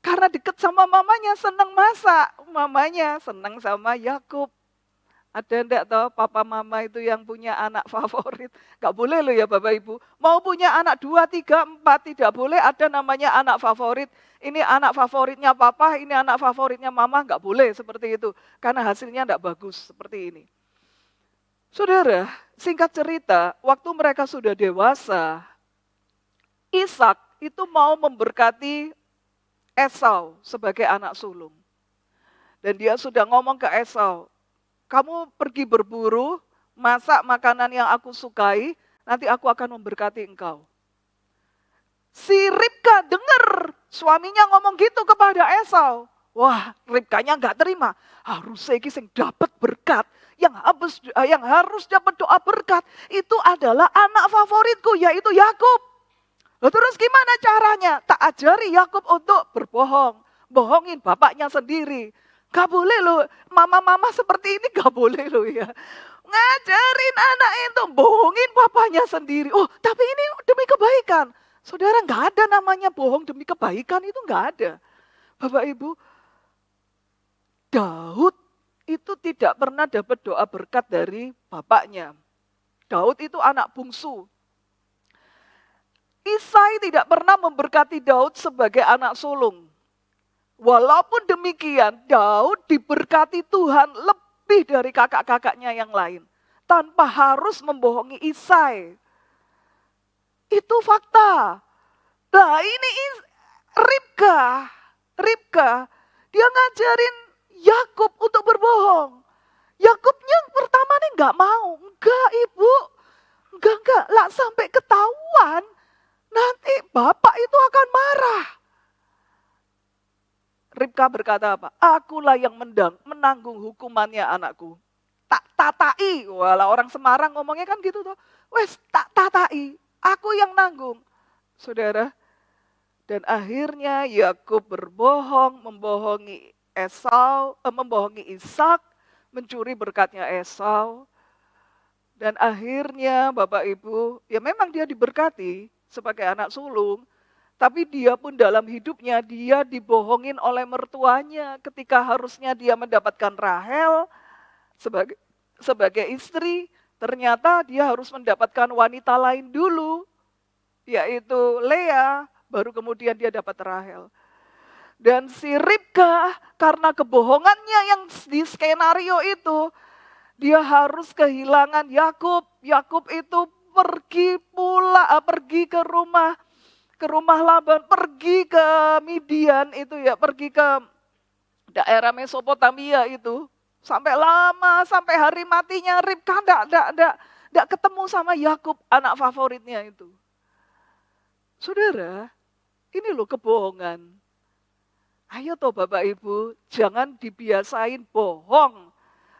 karena deket sama mamanya senang masak, mamanya senang sama Yakub. Ada enggak toh papa mama itu yang punya anak favorit? Gak boleh loh ya Bapak Ibu. Mau punya anak 2, 3, 4, tidak boleh ada namanya anak favorit. Ini anak favoritnya papa, ini anak favoritnya mama, gak boleh seperti itu. Karena hasilnya enggak bagus seperti ini. Saudara, singkat cerita, waktu mereka sudah dewasa, Ishak itu mau memberkati Esau sebagai anak sulung. Dan dia sudah ngomong ke Esau, kamu pergi berburu, masak makanan yang aku sukai, nanti aku akan memberkati engkau. Si Ribka dengar suaminya ngomong gitu kepada Esau. Wah, Ribkanya nggak terima. Harusnya sing dapat berkat, yang harus dapat doa berkat itu adalah anak favoritku yaitu Yakub. Terus gimana caranya? Tak ajari Yakub untuk berbohong, bohongin bapaknya sendiri. Gak boleh loh, mama-mama seperti ini gak boleh loh ya. Ngajarin anak itu, bohongin papanya sendiri. Oh, tapi ini demi kebaikan. Saudara, gak ada namanya bohong demi kebaikan, itu gak ada. Bapak Ibu, Daud itu tidak pernah dapat doa berkat dari bapaknya. Daud itu anak bungsu. Isai tidak pernah memberkati Daud sebagai anak sulung. Walaupun demikian, Daud diberkati Tuhan lebih dari kakak-kakaknya yang lain. Tanpa harus membohongi Isai. Itu fakta. Nah ini Ribka, dia ngajarin Yakub untuk berbohong. Yakubnya pertama nih gak mau. Enggak ibu, enggak. Lah sampai ketahuan, nanti bapak itu akan marah. Ribka berkata apa? Akulah yang menanggung hukumannya anakku. Tak tatai. Walau orang Semarang ngomongnya kan gitu tuh. Wes tak tatai. Aku yang nanggung. Saudara. Dan akhirnya Yakub berbohong, membohongi Ishak, mencuri berkatnya Esau. Dan akhirnya Bapak Ibu, ya memang dia diberkati sebagai anak sulung. Tapi dia pun dalam hidupnya dia dibohongin oleh mertuanya ketika harusnya dia mendapatkan Rahel sebagai istri. Ternyata dia harus mendapatkan wanita lain dulu, yaitu Lea, baru kemudian dia dapat Rahel. Dan si Ribka karena kebohongannya yang di skenario itu, dia harus kehilangan Yakub. Yakub itu pergi ke rumah Laban, pergi ke Midian itu ya, pergi ke daerah Mesopotamia itu. Sampai lama, sampai hari matinya Ribka enggak ketemu sama Yakub, anak favoritnya itu. Saudara, ini loh kebohongan. Ayo toh Bapak Ibu, jangan dibiasain bohong.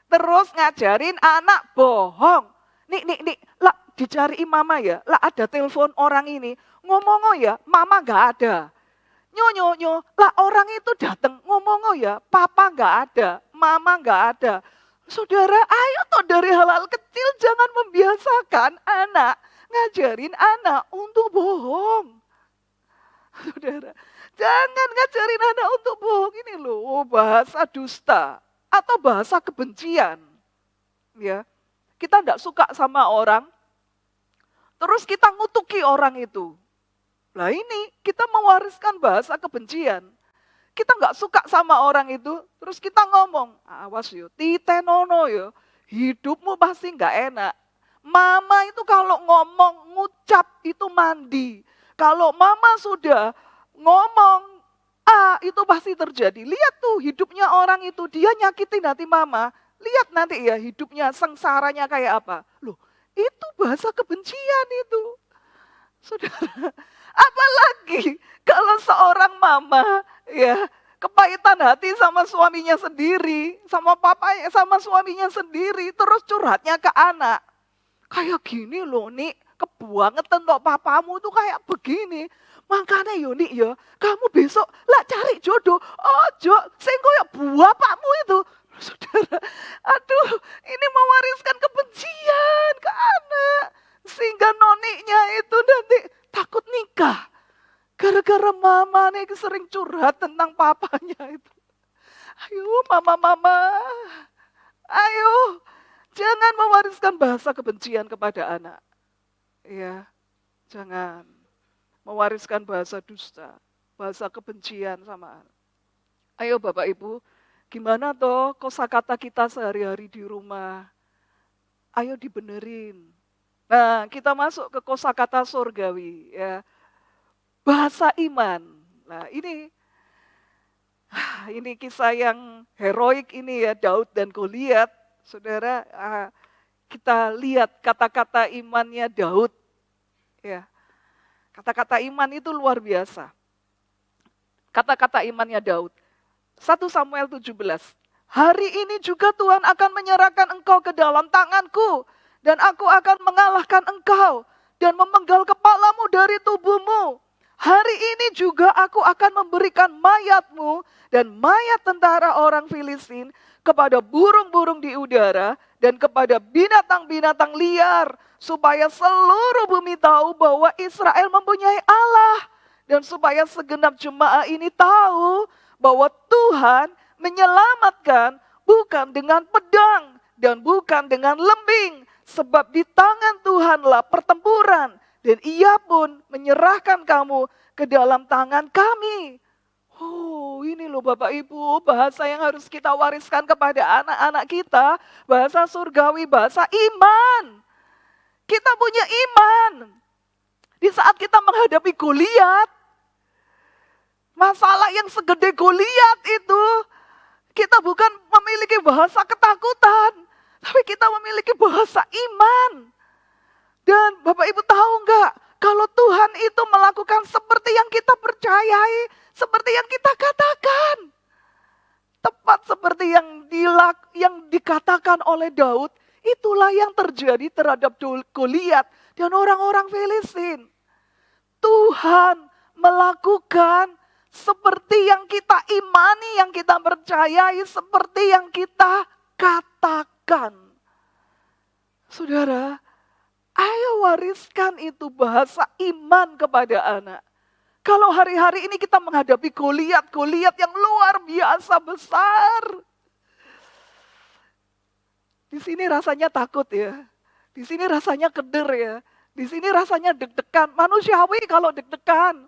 Terus ngajarin anak bohong. Nih, lah dicariin mama ya, lah ada telepon orang ini. Ngomong ya, mama gak ada. Nyo, lah orang itu datang ngomong ya, papa gak ada, mama gak ada. Saudara, ayo toh dari hal-hal kecil jangan membiasakan anak, ngajarin anak untuk bohong. Saudara, jangan ngajarin anak untuk bohong. Ini loh bahasa dusta atau bahasa kebencian. Ya, kita tidak suka sama orang, terus kita ngutuki orang itu. Nah ini kita mewariskan bahasa kebencian. Kita nggak suka sama orang itu, terus kita ngomong, awas yo, titenono yo, hidupmu pasti nggak enak. Mama itu kalau ngomong, ngucap itu mandi. Kalau mama sudah ngomong, itu pasti terjadi. Lihat tuh hidupnya orang itu, dia nyakitin hati mama. Lihat nanti ya hidupnya sengsaranya kayak apa. Loh, itu bahasa kebencian itu. Saudara, apalagi kalau seorang mama ya kepahitan hati sama suaminya sendiri, sama suaminya sendiri, terus curhatnya ke anak. Kayak gini loh Nik, kebangetan loh papamu tuh kayak begini. Makanya yo Nik ya, kamu besok lah cari jodoh. Ojo, sing koyo bapakmu itu. Saudara, aduh ini mewariskan kebencian ke anak. Sehingga noniknya itu nanti takut nikah. Gara-gara mama nih sering curhat tentang papanya itu. Ayo mama-mama, ayo jangan mewariskan bahasa kebencian kepada anak. Ya, jangan mewariskan bahasa dusta, bahasa kebencian sama anak. Ayo Bapak Ibu, gimana toh kosakata kita sehari-hari di rumah? Ayo dibenerin. Nah, kita masuk ke kosakata surgawi ya. Bahasa iman. Nah, ini kisah yang heroik ini ya, Daud dan Goliat. Saudara, kita lihat kata-kata imannya Daud. Ya. Kata-kata iman itu luar biasa. Kata-kata imannya Daud. 1 Samuel 17. Hari ini juga Tuhan akan menyerahkan engkau ke dalam tanganku. Dan aku akan mengalahkan engkau. Dan memenggal kepalamu dari tubuhmu. Hari ini juga aku akan memberikan mayatmu. Dan mayat tentara orang Filistin. Kepada burung-burung di udara. Dan kepada binatang-binatang liar. Supaya seluruh bumi tahu bahwa Israel mempunyai Allah. Dan supaya segenap jemaah ini tahu bahwa Tuhan menyelamatkan bukan dengan pedang dan bukan dengan lembing. Sebab di tangan Tuhanlah pertempuran dan ia pun menyerahkan kamu ke dalam tangan kami. Oh, ini loh Bapak Ibu, bahasa yang harus kita wariskan kepada anak-anak kita. Bahasa surgawi, bahasa iman. Kita punya iman. Di saat kita menghadapi Goliat, masalah yang segede Goliat itu, kita bukan memiliki bahasa ketakutan, tapi kita memiliki bahasa iman. Dan Bapak Ibu tahu enggak, kalau Tuhan itu melakukan seperti yang kita percayai, seperti yang kita katakan. Tepat seperti yang dikatakan oleh Daud, itulah yang terjadi terhadap Goliat dan orang-orang Filistin. Tuhan melakukan seperti yang kita imani, yang kita percayai, seperti yang kita katakan. Saudara, ayo wariskan itu bahasa iman kepada anak. Kalau hari-hari ini kita menghadapi Goliat yang luar biasa besar. Di sini rasanya takut ya. Di sini rasanya keder ya. Di sini rasanya deg-degan. Manusiawi kalau deg-degan.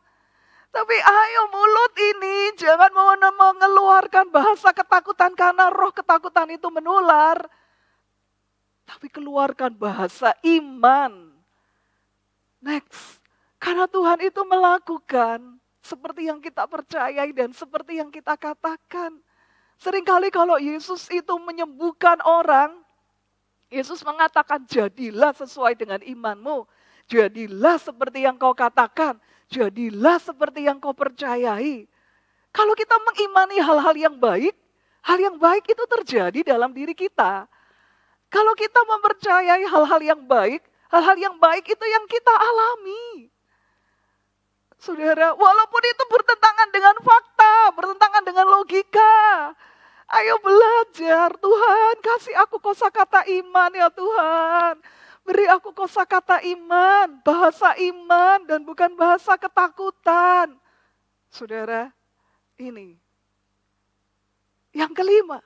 Tapi ayo mulut ini jangan mengeluarkan bahasa ketakutan karena roh ketakutan itu menular. Tapi keluarkan bahasa iman. Next. Karena Tuhan itu melakukan seperti yang kita percayai dan seperti yang kita katakan. Seringkali kalau Yesus itu menyembuhkan orang, Yesus mengatakan jadilah sesuai dengan imanmu. Jadilah seperti yang kau katakan. Jadilah seperti yang kau percayai. Kalau kita mengimani hal-hal yang baik itu terjadi dalam diri kita. Kalau kita mempercayai hal-hal yang baik itu yang kita alami. Saudara, walaupun itu bertentangan dengan fakta, bertentangan dengan logika. Ayo belajar, Tuhan kasih aku kosakata iman ya Tuhan. Beri aku kosakata iman, bahasa iman dan bukan bahasa ketakutan. Saudara, ini. Yang kelima,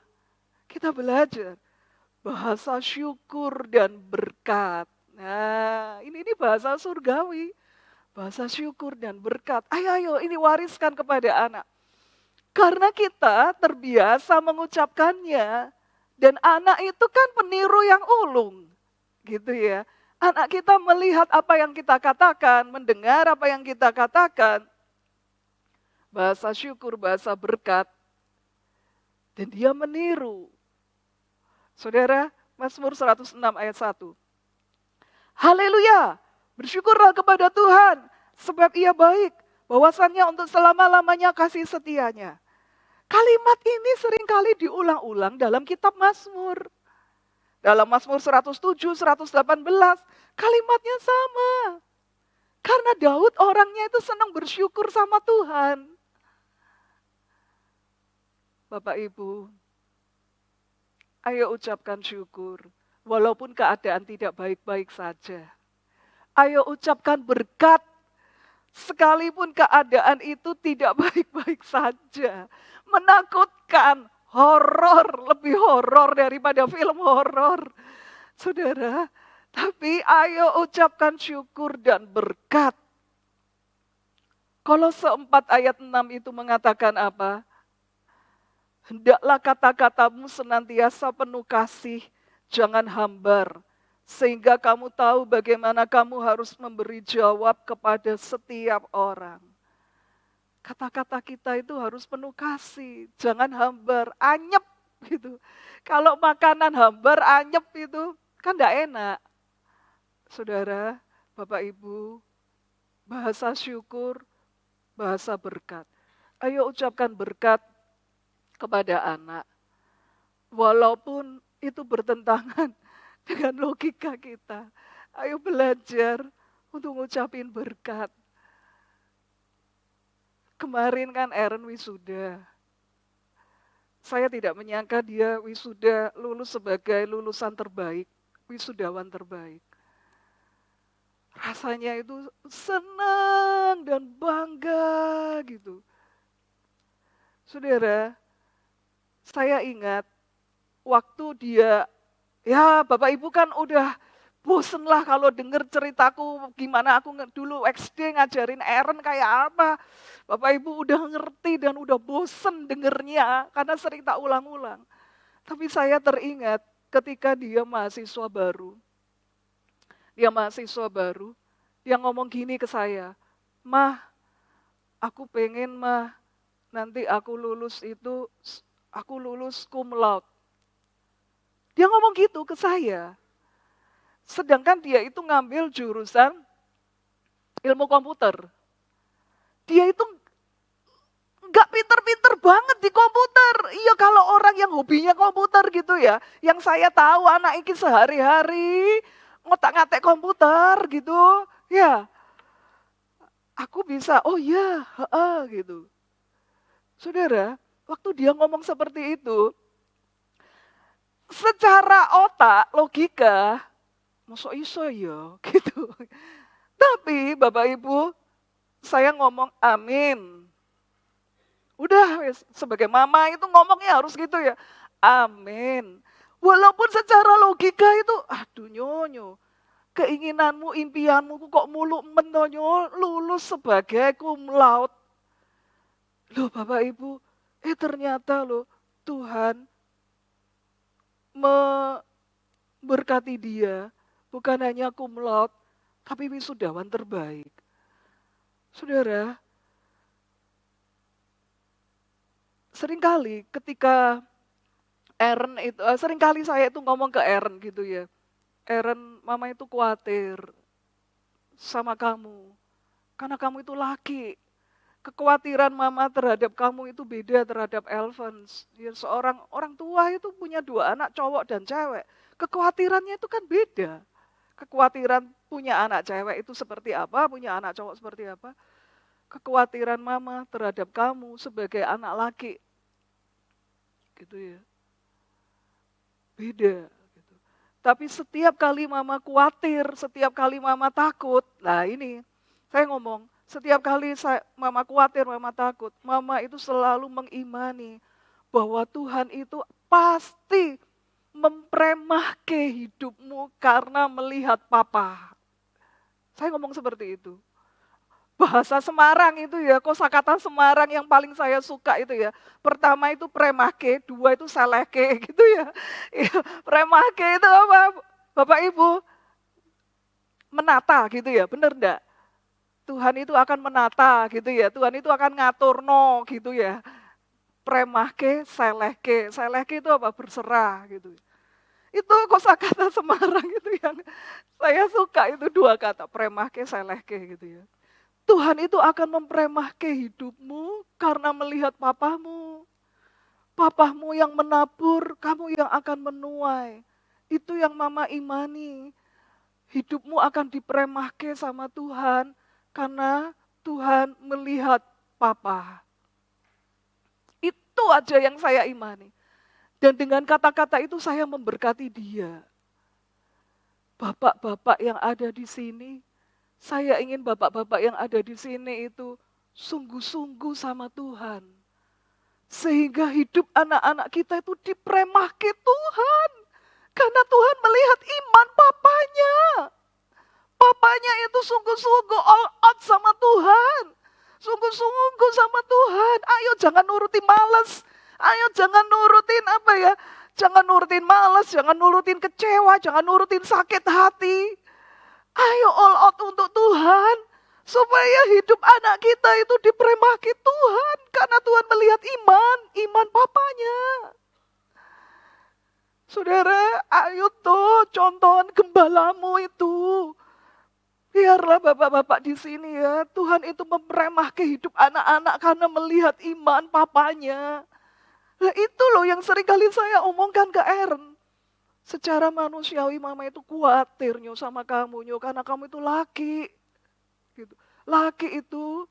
kita belajar bahasa syukur dan berkat. Nah, ini bahasa surgawi. Bahasa syukur dan berkat. Ayo, ini wariskan kepada anak. Karena kita terbiasa mengucapkannya. Dan anak itu kan peniru yang ulung. Gitu ya. Anak kita melihat apa yang kita katakan, mendengar apa yang kita katakan. Bahasa syukur, bahasa berkat. Dan dia meniru. Saudara, Mazmur 106 ayat 1. Haleluya, bersyukurlah kepada Tuhan, sebab ia baik. Bahwasannya untuk selama-lamanya kasih setianya. Kalimat ini seringkali diulang-ulang dalam kitab Mazmur. Dalam Mazmur 107, 118, kalimatnya sama. Karena Daud orangnya itu senang bersyukur sama Tuhan. Bapak Ibu, ayo ucapkan syukur. Walaupun keadaan tidak baik-baik saja. Ayo ucapkan berkat. Sekalipun keadaan itu tidak baik-baik saja. Menakutkan. Horor, lebih horor daripada film horor. Saudara, tapi ayo ucapkan syukur dan berkat. Kolose 4 ayat 6 itu mengatakan apa? Hendaklah kata-katamu senantiasa penuh kasih, jangan hambar. Sehingga kamu tahu bagaimana kamu harus memberi jawab kepada setiap orang. Kata-kata kita itu harus penuh kasih, jangan hambar, anyep gitu. Kalau makanan hambar, anyep itu kan enggak enak. Saudara, Bapak Ibu, bahasa syukur, bahasa berkat. Ayo ucapkan berkat kepada anak. Walaupun itu bertentangan dengan logika kita. Ayo belajar untuk ngucapin berkat. Kemarin kan Aaron wisuda. Saya tidak menyangka dia wisuda lulus sebagai lulusan terbaik, wisudawan terbaik. Rasanya itu senang dan bangga gitu. Saudara, saya ingat waktu dia, ya Bapak Ibu kan udah bosen lah kalau denger ceritaku gimana aku dulu XD ngajarin Aaron kayak apa. Bapak Ibu udah ngerti dan udah bosen dengernya karena sering tak ulang-ulang. Tapi saya teringat ketika dia mahasiswa baru. Dia ngomong gini ke saya, "Mah, aku pengen mah nanti aku lulus cum laude." Dia ngomong gitu ke saya. Sedangkan dia itu ngambil jurusan ilmu komputer. Dia itu nggak pinter-pinter banget di komputer. Iya kalau orang yang hobinya komputer gitu ya. Yang saya tahu anak ini sehari-hari ngotak-ngatik komputer gitu. Ya, aku bisa, oh ya, gitu. Saudara, waktu dia ngomong seperti itu, secara otak, logika, masuk iso ya, gitu. Tapi Bapak Ibu, saya ngomong amin. Udah, sebagai mama itu ngomongnya harus gitu ya. Amin. Walaupun secara logika itu, aduh nyonyo, keinginanmu, impianmu kok mulu menonyo lulus sebagai cum laude. Loh Bapak Ibu, ternyata loh Tuhan memberkati dia, bukan hanya cum laude, tapi wisudawan terbaik. Saudara, seringkali ketika Aaron itu, seringkali saya itu ngomong ke Aaron gitu ya, Aaron, mama itu khawatir sama kamu, karena kamu itu laki. Kekhawatiran mama terhadap kamu itu beda terhadap Elvans. Ya, seorang orang tua itu punya 2 anak cowok dan cewek. Kekhawatirannya itu kan beda. Kekhawatiran punya anak cewek itu seperti apa, punya anak cowok seperti apa. Kekhawatiran mama terhadap kamu sebagai anak laki. Gitu ya. Beda. Gitu. Tapi setiap kali mama khawatir, setiap kali mama takut, nah ini saya ngomong, setiap kali mama khawatir, mama takut, mama itu selalu mengimani bahwa Tuhan itu pasti mempremahke hidupmu karena melihat papa. Saya ngomong seperti itu. Bahasa Semarang itu ya, kosakata Semarang yang paling saya suka itu ya. Pertama itu premahke, 2 itu selehke gitu ya. Premahke itu apa? Bapak Ibu, menata gitu ya, bener enggak? Tuhan itu akan menata gitu ya, Tuhan itu akan ngatur no gitu ya. Premahke, selehke. Selehke itu apa? Berserah gitu. Itu kosakata Semarang itu yang saya suka, itu 2 kata, premahke, selehke gitu ya. Tuhan itu akan mempremahke hidupmu karena melihat papamu. Papamu yang menabur, kamu yang akan menuai. Itu yang mama imani. Hidupmu akan dipremahke sama Tuhan karena Tuhan melihat papa. Itu aja yang saya imani. Dan dengan kata-kata itu saya memberkati dia. Bapak-bapak yang ada di sini, saya ingin bapak-bapak yang ada di sini itu sungguh-sungguh sama Tuhan. Sehingga hidup anak-anak kita itu dipremahke Tuhan. Karena Tuhan melihat iman papanya. Papanya itu sungguh-sungguh all out sama Tuhan. Sungguh-sungguh sama Tuhan. Ayo jangan nurutin malas. Ayo jangan nurutin apa ya. Jangan nurutin malas, jangan nurutin kecewa, jangan nurutin sakit hati. Ayo all out untuk Tuhan. Supaya hidup anak kita itu diperemahki Tuhan. Karena Tuhan melihat iman papanya. Saudara, ayo tuh contohan gembalamu itu. Biarlah bapak-bapak di sini ya, Tuhan itu memperemah hidup anak-anak karena melihat iman papanya. Nah itu loh yang seringkali saya omongkan ke Aaron. Secara manusiawi mama itu khawatir sama kamu karena kamu itu laki. Gitu. Laki itu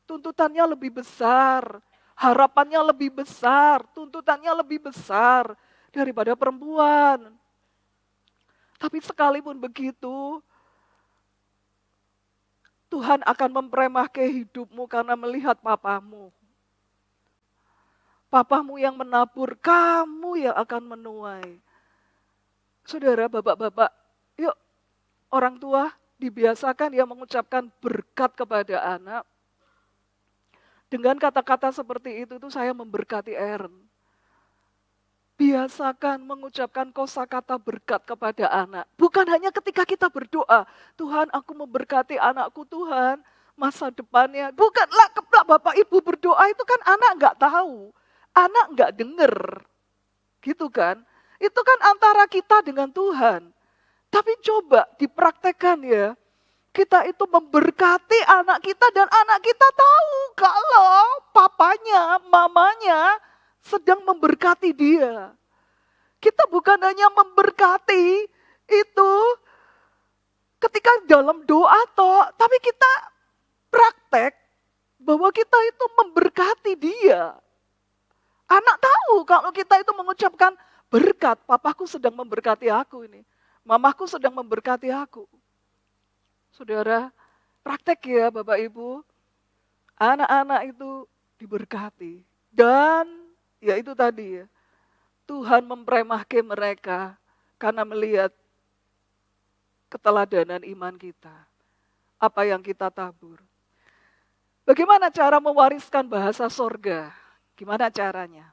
tuntutannya lebih besar, harapannya lebih besar, tuntutannya lebih besar daripada perempuan. Tapi sekalipun begitu, Tuhan akan memperemahkan hidupmu karena melihat papamu. Papamu yang menabur, kamu yang akan menuai. Saudara, bapak-bapak, yuk orang tua dibiasakan ya mengucapkan berkat kepada anak. Dengan kata-kata seperti itu tuh saya memberkati Aaron. Biasakan mengucapkan kosakata berkat kepada anak. Bukan hanya ketika kita berdoa, Tuhan aku memberkati anakku Tuhan, masa depannya. Bukanlah keplak Bapak Ibu berdoa itu kan anak nggak tahu, anak nggak denger. Gitu kan? Itu kan antara kita dengan Tuhan. Tapi coba dipraktekkan ya. Kita itu memberkati anak kita dan anak kita tahu kalau papanya, mamanya sedang memberkati dia. Kita bukan hanya memberkati itu ketika dalam doa toh, tapi kita praktek bahwa kita itu memberkati dia. Anak tahu kalau kita itu mengucapkan berkat, papaku sedang memberkati aku ini. Mamaku sedang memberkati aku. Saudara, praktek ya Bapak Ibu. Anak-anak itu diberkati. Dan ya itu tadi ya, Tuhan memperemahkan mereka karena melihat keteladanan iman kita. Apa yang kita tabur. Bagaimana cara mewariskan bahasa sorga? Gimana caranya?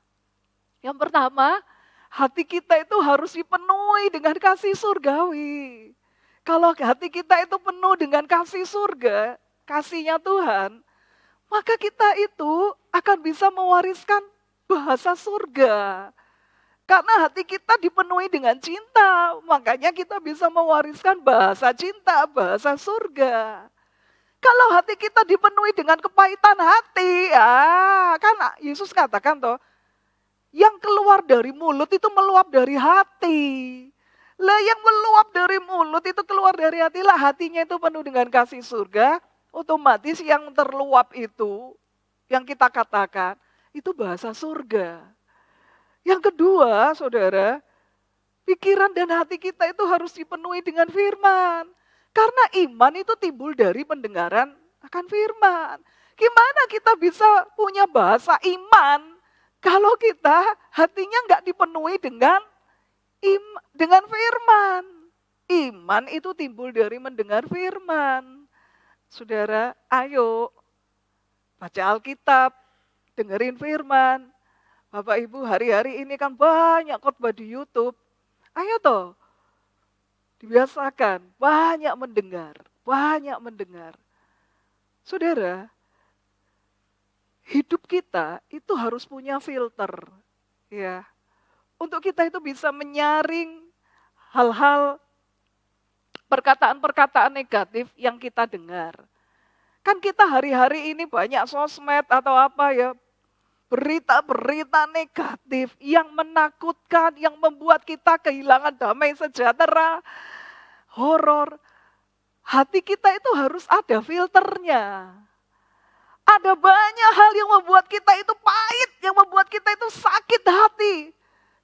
Yang pertama, hati kita itu harus dipenuhi dengan kasih surgawi. Kalau hati kita itu penuh dengan kasih surga, kasihnya Tuhan, maka kita itu akan bisa mewariskan bahasa surga. Karena hati kita dipenuhi dengan cinta, makanya kita bisa mewariskan bahasa cinta, bahasa surga. Kalau hati kita dipenuhi dengan kepahitan hati, kan Yesus katakan toh, yang keluar dari mulut itu meluap dari hati. Lah yang meluap dari mulut itu keluar dari hati, lah hatinya itu penuh dengan kasih surga, otomatis yang terluap itu, yang kita katakan, itu bahasa surga. Yang kedua, saudara, pikiran dan hati kita itu harus dipenuhi dengan firman. Karena iman itu timbul dari pendengaran akan firman. Gimana kita bisa punya bahasa iman kalau kita hatinya nggak dipenuhi dengan firman. Iman itu timbul dari mendengar firman. Saudara, ayo baca Alkitab, dengerin firman. Bapak Ibu, hari-hari ini kan banyak khotbah di YouTube. Ayo toh, dibiasakan banyak mendengar, banyak mendengar. Saudara, hidup kita itu harus punya filter, ya. Untuk kita itu bisa menyaring hal-hal perkataan-perkataan negatif yang kita dengar. Kan kita hari-hari ini banyak sosmed atau apa ya, berita-berita negatif yang menakutkan, yang membuat kita kehilangan damai sejahtera, horor. Hati kita itu harus ada filternya. Ada banyak hal yang membuat kita itu pahit, yang membuat kita itu sakit hati.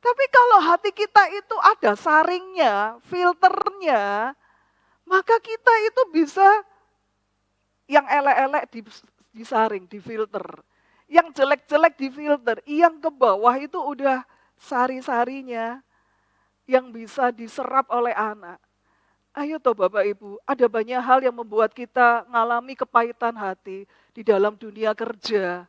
Tapi kalau hati kita itu ada saringnya, filternya, maka kita itu bisa yang elek-elek disaring, difilter. Yang jelek-jelek difilter, yang ke bawah itu udah sari-sarinya yang bisa diserap oleh anak. Ayo toh Bapak Ibu, ada banyak hal yang membuat kita ngalami kepahitan hati di dalam dunia kerja.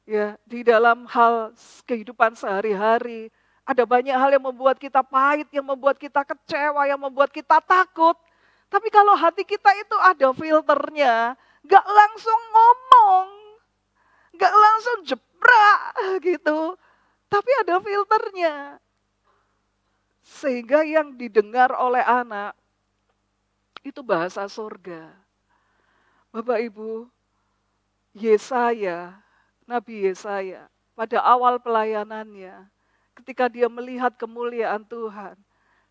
Ya, di dalam hal kehidupan sehari-hari. Ada banyak hal yang membuat kita pahit, yang membuat kita kecewa, yang membuat kita takut. Tapi kalau hati kita itu ada filternya, gak langsung ngomong, gak langsung jebrak gitu. Tapi ada filternya. Sehingga yang didengar oleh anak, itu bahasa surga. Bapak Ibu, Yesaya, Nabi Yesaya, pada awal pelayanannya, ketika dia melihat kemuliaan Tuhan,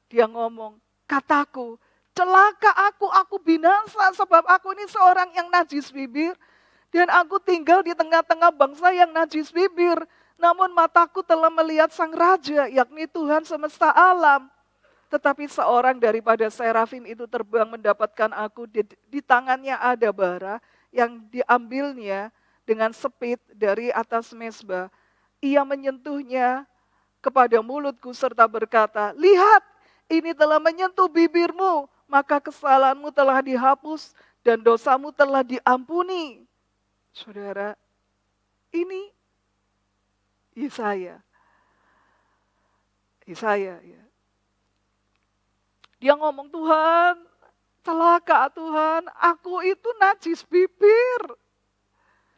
dia ngomong, kataku, celaka aku binasa sebab aku ini seorang yang najis bibir, dan aku tinggal di tengah-tengah bangsa yang najis bibir, namun mataku telah melihat Sang Raja, yakni Tuhan semesta alam. Tetapi seorang daripada serafim itu terbang mendapatkan aku, di tangannya ada bara yang diambilnya dengan sepit dari atas mezbah. Ia menyentuhnya kepada mulutku serta berkata, lihat, ini telah menyentuh bibirmu, maka kesalahanmu telah dihapus dan dosamu telah diampuni. Saudara, ini Yesaya. Yesaya, ya. Dia ngomong, Tuhan, celaka Tuhan, aku itu najis bibir.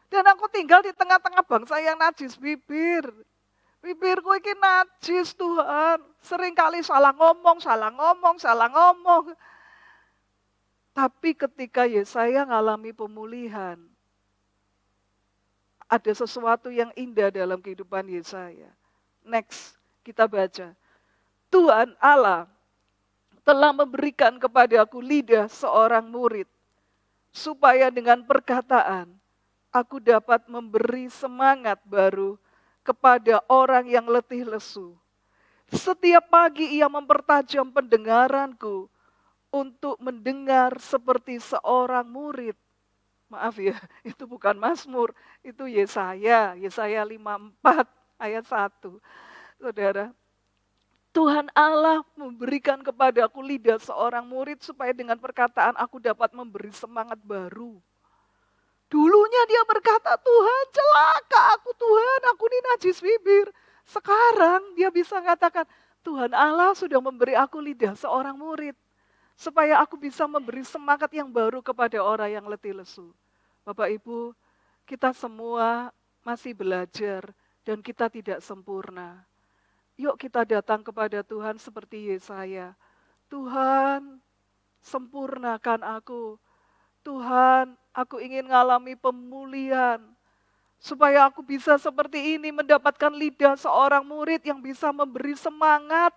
Dan aku tinggal di tengah-tengah bangsa yang najis bibir. Bibirku ini najis Tuhan. Seringkali salah ngomong. Tapi ketika Yesaya ngalami pemulihan, ada sesuatu yang indah dalam kehidupan Yesaya. Next, kita baca. Tuhan Allah telah memberikan kepadaku lidah seorang murid, supaya dengan perkataan, aku dapat memberi semangat baru kepada orang yang letih lesu. Setiap pagi ia mempertajam pendengaranku untuk mendengar seperti seorang murid. Maaf ya, itu bukan Mazmur, itu Yesaya 54 ayat 1. Saudara, Tuhan Allah memberikan kepadaku lidah seorang murid supaya dengan perkataan aku dapat memberi semangat baru. Dulunya dia berkata, Tuhan celaka aku Tuhan, aku ini najis bibir. Sekarang dia bisa katakan, Tuhan Allah sudah memberi aku lidah seorang murid. Supaya aku bisa memberi semangat yang baru kepada orang yang letih lesu. Bapak Ibu, kita semua masih belajar dan kita tidak sempurna. Yuk kita datang kepada Tuhan seperti Yesaya. Tuhan, sempurnakan aku. Tuhan, aku ingin mengalami pemulihan. Supaya aku bisa seperti ini mendapatkan lidah seorang murid yang bisa memberi semangat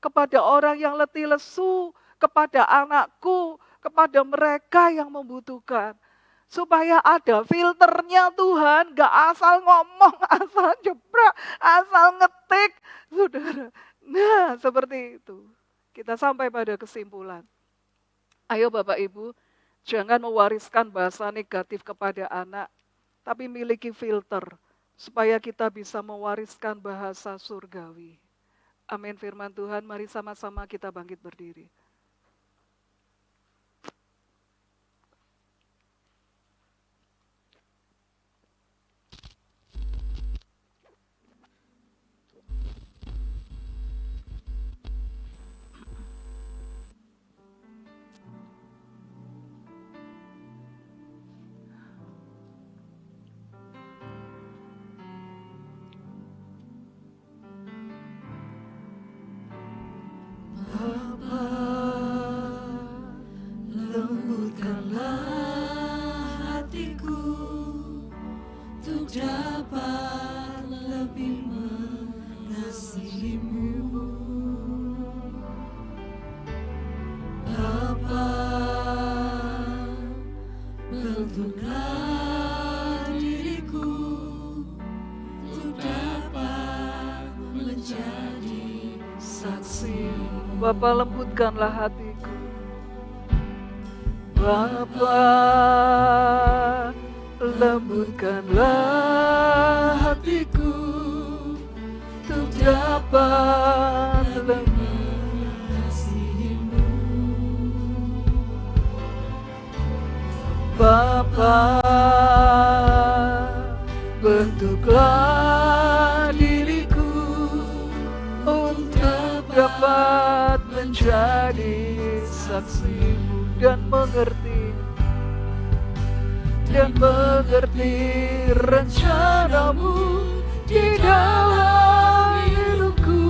kepada orang yang letih lesu, kepada anakku, kepada mereka yang membutuhkan. Supaya ada filternya Tuhan, gak asal ngomong, asal jebrak, asal ngetik. Saudara, nah seperti itu. Kita sampai pada kesimpulan. Ayo Bapak Ibu, jangan mewariskan bahasa negatif kepada anak, tapi miliki filter, supaya kita bisa mewariskan bahasa surgawi. Amin firman Tuhan, mari sama-sama kita bangkit berdiri. dapat lebih mengasihimu. Bapa, bentuklah diriku untuk dapat menjadi saksi. Bapa, lembutkanlah hatiku. Bapa, lembutkanlah hatiku untuk dapat lebih mengasihimu. Bapa, bentuklah diriku untuk dapat menjadi saksimu dan mengerti rencanamu di dalam hidupku.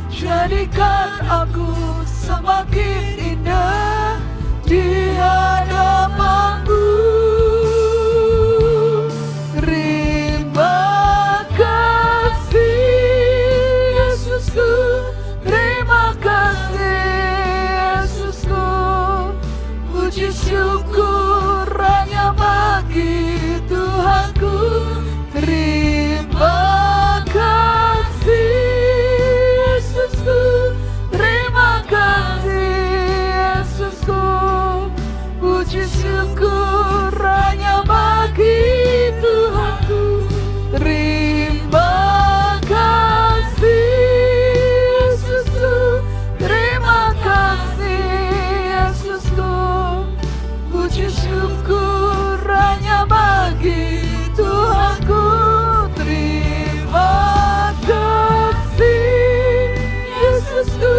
Jadikan aku semakin indah di hadapanmu. Terima kasih Yesusku, terima kasih Yesusku. Puji syukur hanya bagi Tuhanku. Terima kasih Yesusku, terima kasih Yesusku. Puji syukur hanya bagi Tuhanku. Terima kasih Yesusku, terima kasih Yesusku. Puji syukur hanya bagi Tuhanku. Terima kasih Yesusku,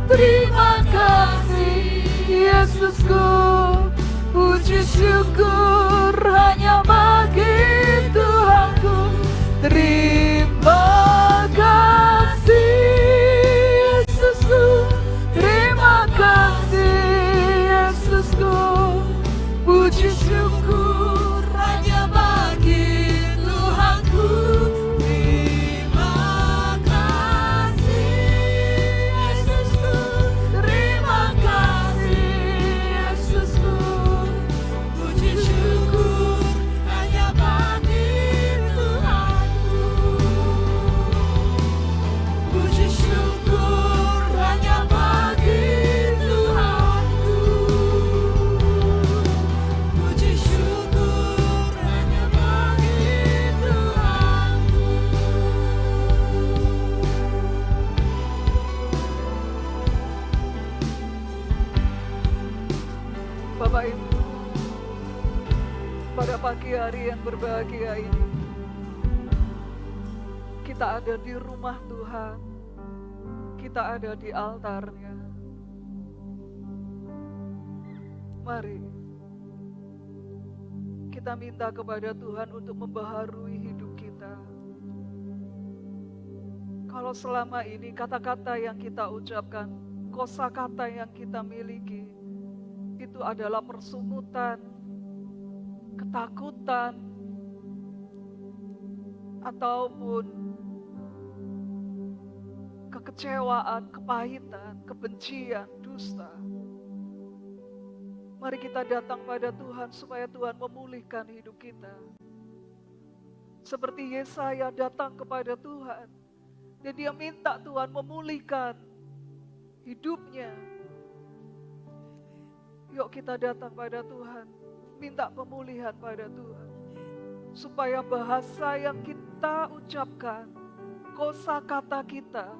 terima kasih Yesusku. Puji syukur hanya bagi Tuhanku. Terima kasih Yesusku, terima kasih Yesusku. Puji syukur hanya bagi Tuhanku. Terima kasih Yesusku, terima kasih Yesusku. Puji syukur hanya bagi Tuhanku. Puji syukur hanya bagi Tuhanku. Puji syukur hanya bagi Tuhanku. Bapak Ibu, pada pagi hari yang berbahagia ini, kita ada di rumah Tuhan, kita ada di altarnya. Mari kita minta kepada Tuhan untuk membaharui hidup kita. Kalau selama ini kata-kata yang kita ucapkan, kosakata yang kita miliki, itu adalah persungutan, ketakutan, ataupun kekecewaan, kepahitan, kebencian, dusta. Mari kita datang pada Tuhan supaya Tuhan memulihkan hidup kita. Seperti Yesaya datang kepada Tuhan dan dia minta Tuhan memulihkan hidupnya. Yuk kita datang pada Tuhan, minta pemulihan pada Tuhan. Supaya bahasa yang kita ucapkan, kosakata kita,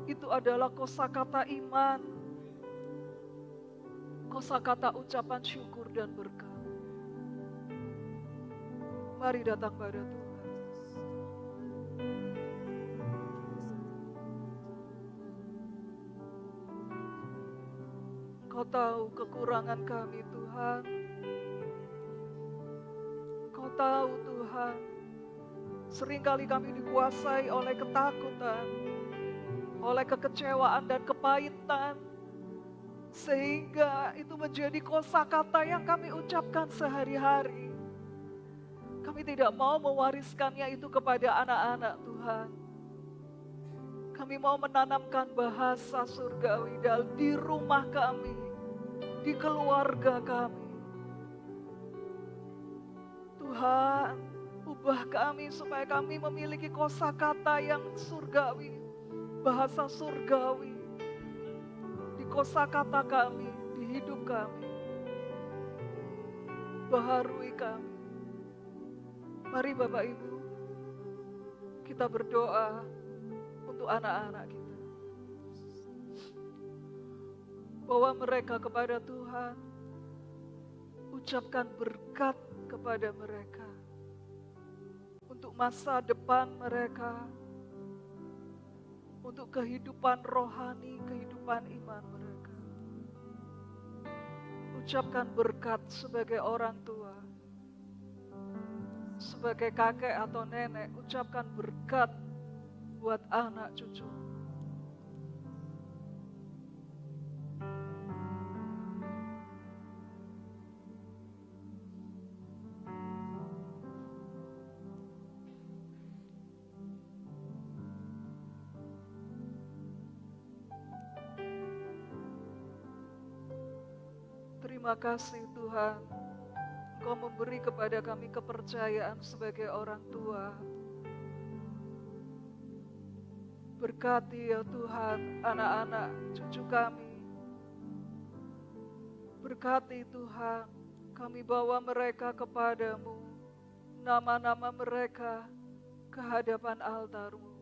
itu adalah kosakata iman, kosakata ucapan syukur dan berkat. Mari datang pada Tuhan. Kau tahu kekurangan kami Tuhan. Kau tahu Tuhan, seringkali kami dikuasai oleh ketakutan, oleh kekecewaan dan kepahitan, sehingga itu menjadi kosakata yang kami ucapkan sehari-hari. Kami tidak mau mewariskannya itu kepada anak-anak Tuhan. Kami mau menanamkan bahasa surgawi di rumah kami, di keluarga kami. Tuhan, ubah kami supaya kami memiliki kosakata yang surgawi, bahasa surgawi di kosakata kami, di hidup kami. Baharui kami. Mari Bapak Ibu, kita berdoa untuk anak-anak kita. Bawa mereka kepada Tuhan. Ucapkan berkat kepada mereka. Untuk masa depan mereka. Untuk kehidupan rohani, kehidupan iman mereka. Ucapkan berkat sebagai orang tua. Sebagai kakek atau nenek, ucapkan berkat buat anak cucu. Terima kasih Tuhan, Engkau memberi kepada kami kepercayaan sebagai orang tua. Berkati ya Tuhan anak-anak cucu kami. Berkati Tuhan, kami bawa mereka kepadamu, nama-nama mereka ke hadapan altar-Mu.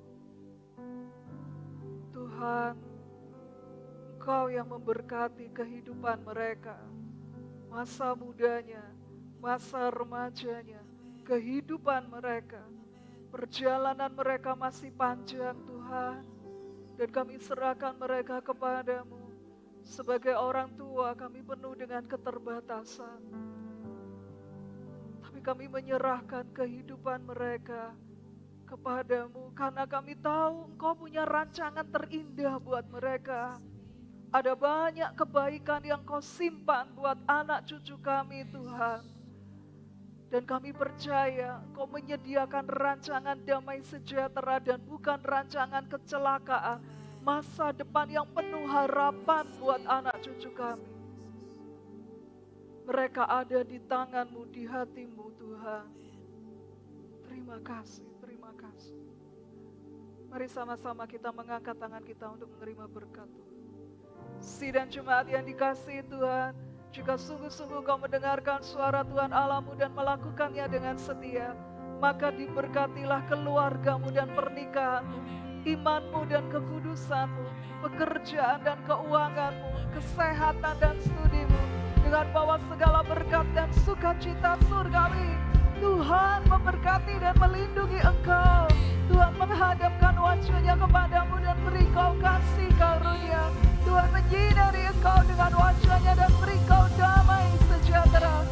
Tuhan, Engkau yang memberkati kehidupan mereka, masa mudanya, masa remajanya, kehidupan mereka. Perjalanan mereka masih panjang Tuhan, dan kami serahkan mereka kepadamu. Sebagai orang tua kami penuh dengan keterbatasan, tapi kami menyerahkan kehidupan mereka kepadamu, karena kami tahu Engkau punya rancangan terindah buat mereka. Ada banyak kebaikan yang Kau simpan buat anak cucu kami Tuhan. Dan kami percaya Engkau menyediakan rancangan damai sejahtera dan bukan rancangan kecelakaan. Masa depan yang penuh harapan buat anak cucu kami. Mereka ada di tangan-Mu, di hati-Mu Tuhan. Terima kasih, terima kasih. Mari sama-sama kita mengangkat tangan kita untuk menerima berkat Tuhan. Sidang jemaat yang dikasihi Tuhan, jika sungguh-sungguh kau mendengarkan suara Tuhan Allahmu dan melakukannya dengan setia, maka diberkatilah keluargamu dan pernikahanmu, imanmu dan kekudusanmu, pekerjaan dan keuanganmu, kesehatan dan studimu, dengan bawa segala berkat dan sukacita surgawi. Tuhan memberkati dan melindungi engkau. Tuhan menghadapkan wajahnya kepadamu dan beri kau kasih karunia. Tuhan menyinari engkau dengan wajahnya dan beri kau damai sejahtera.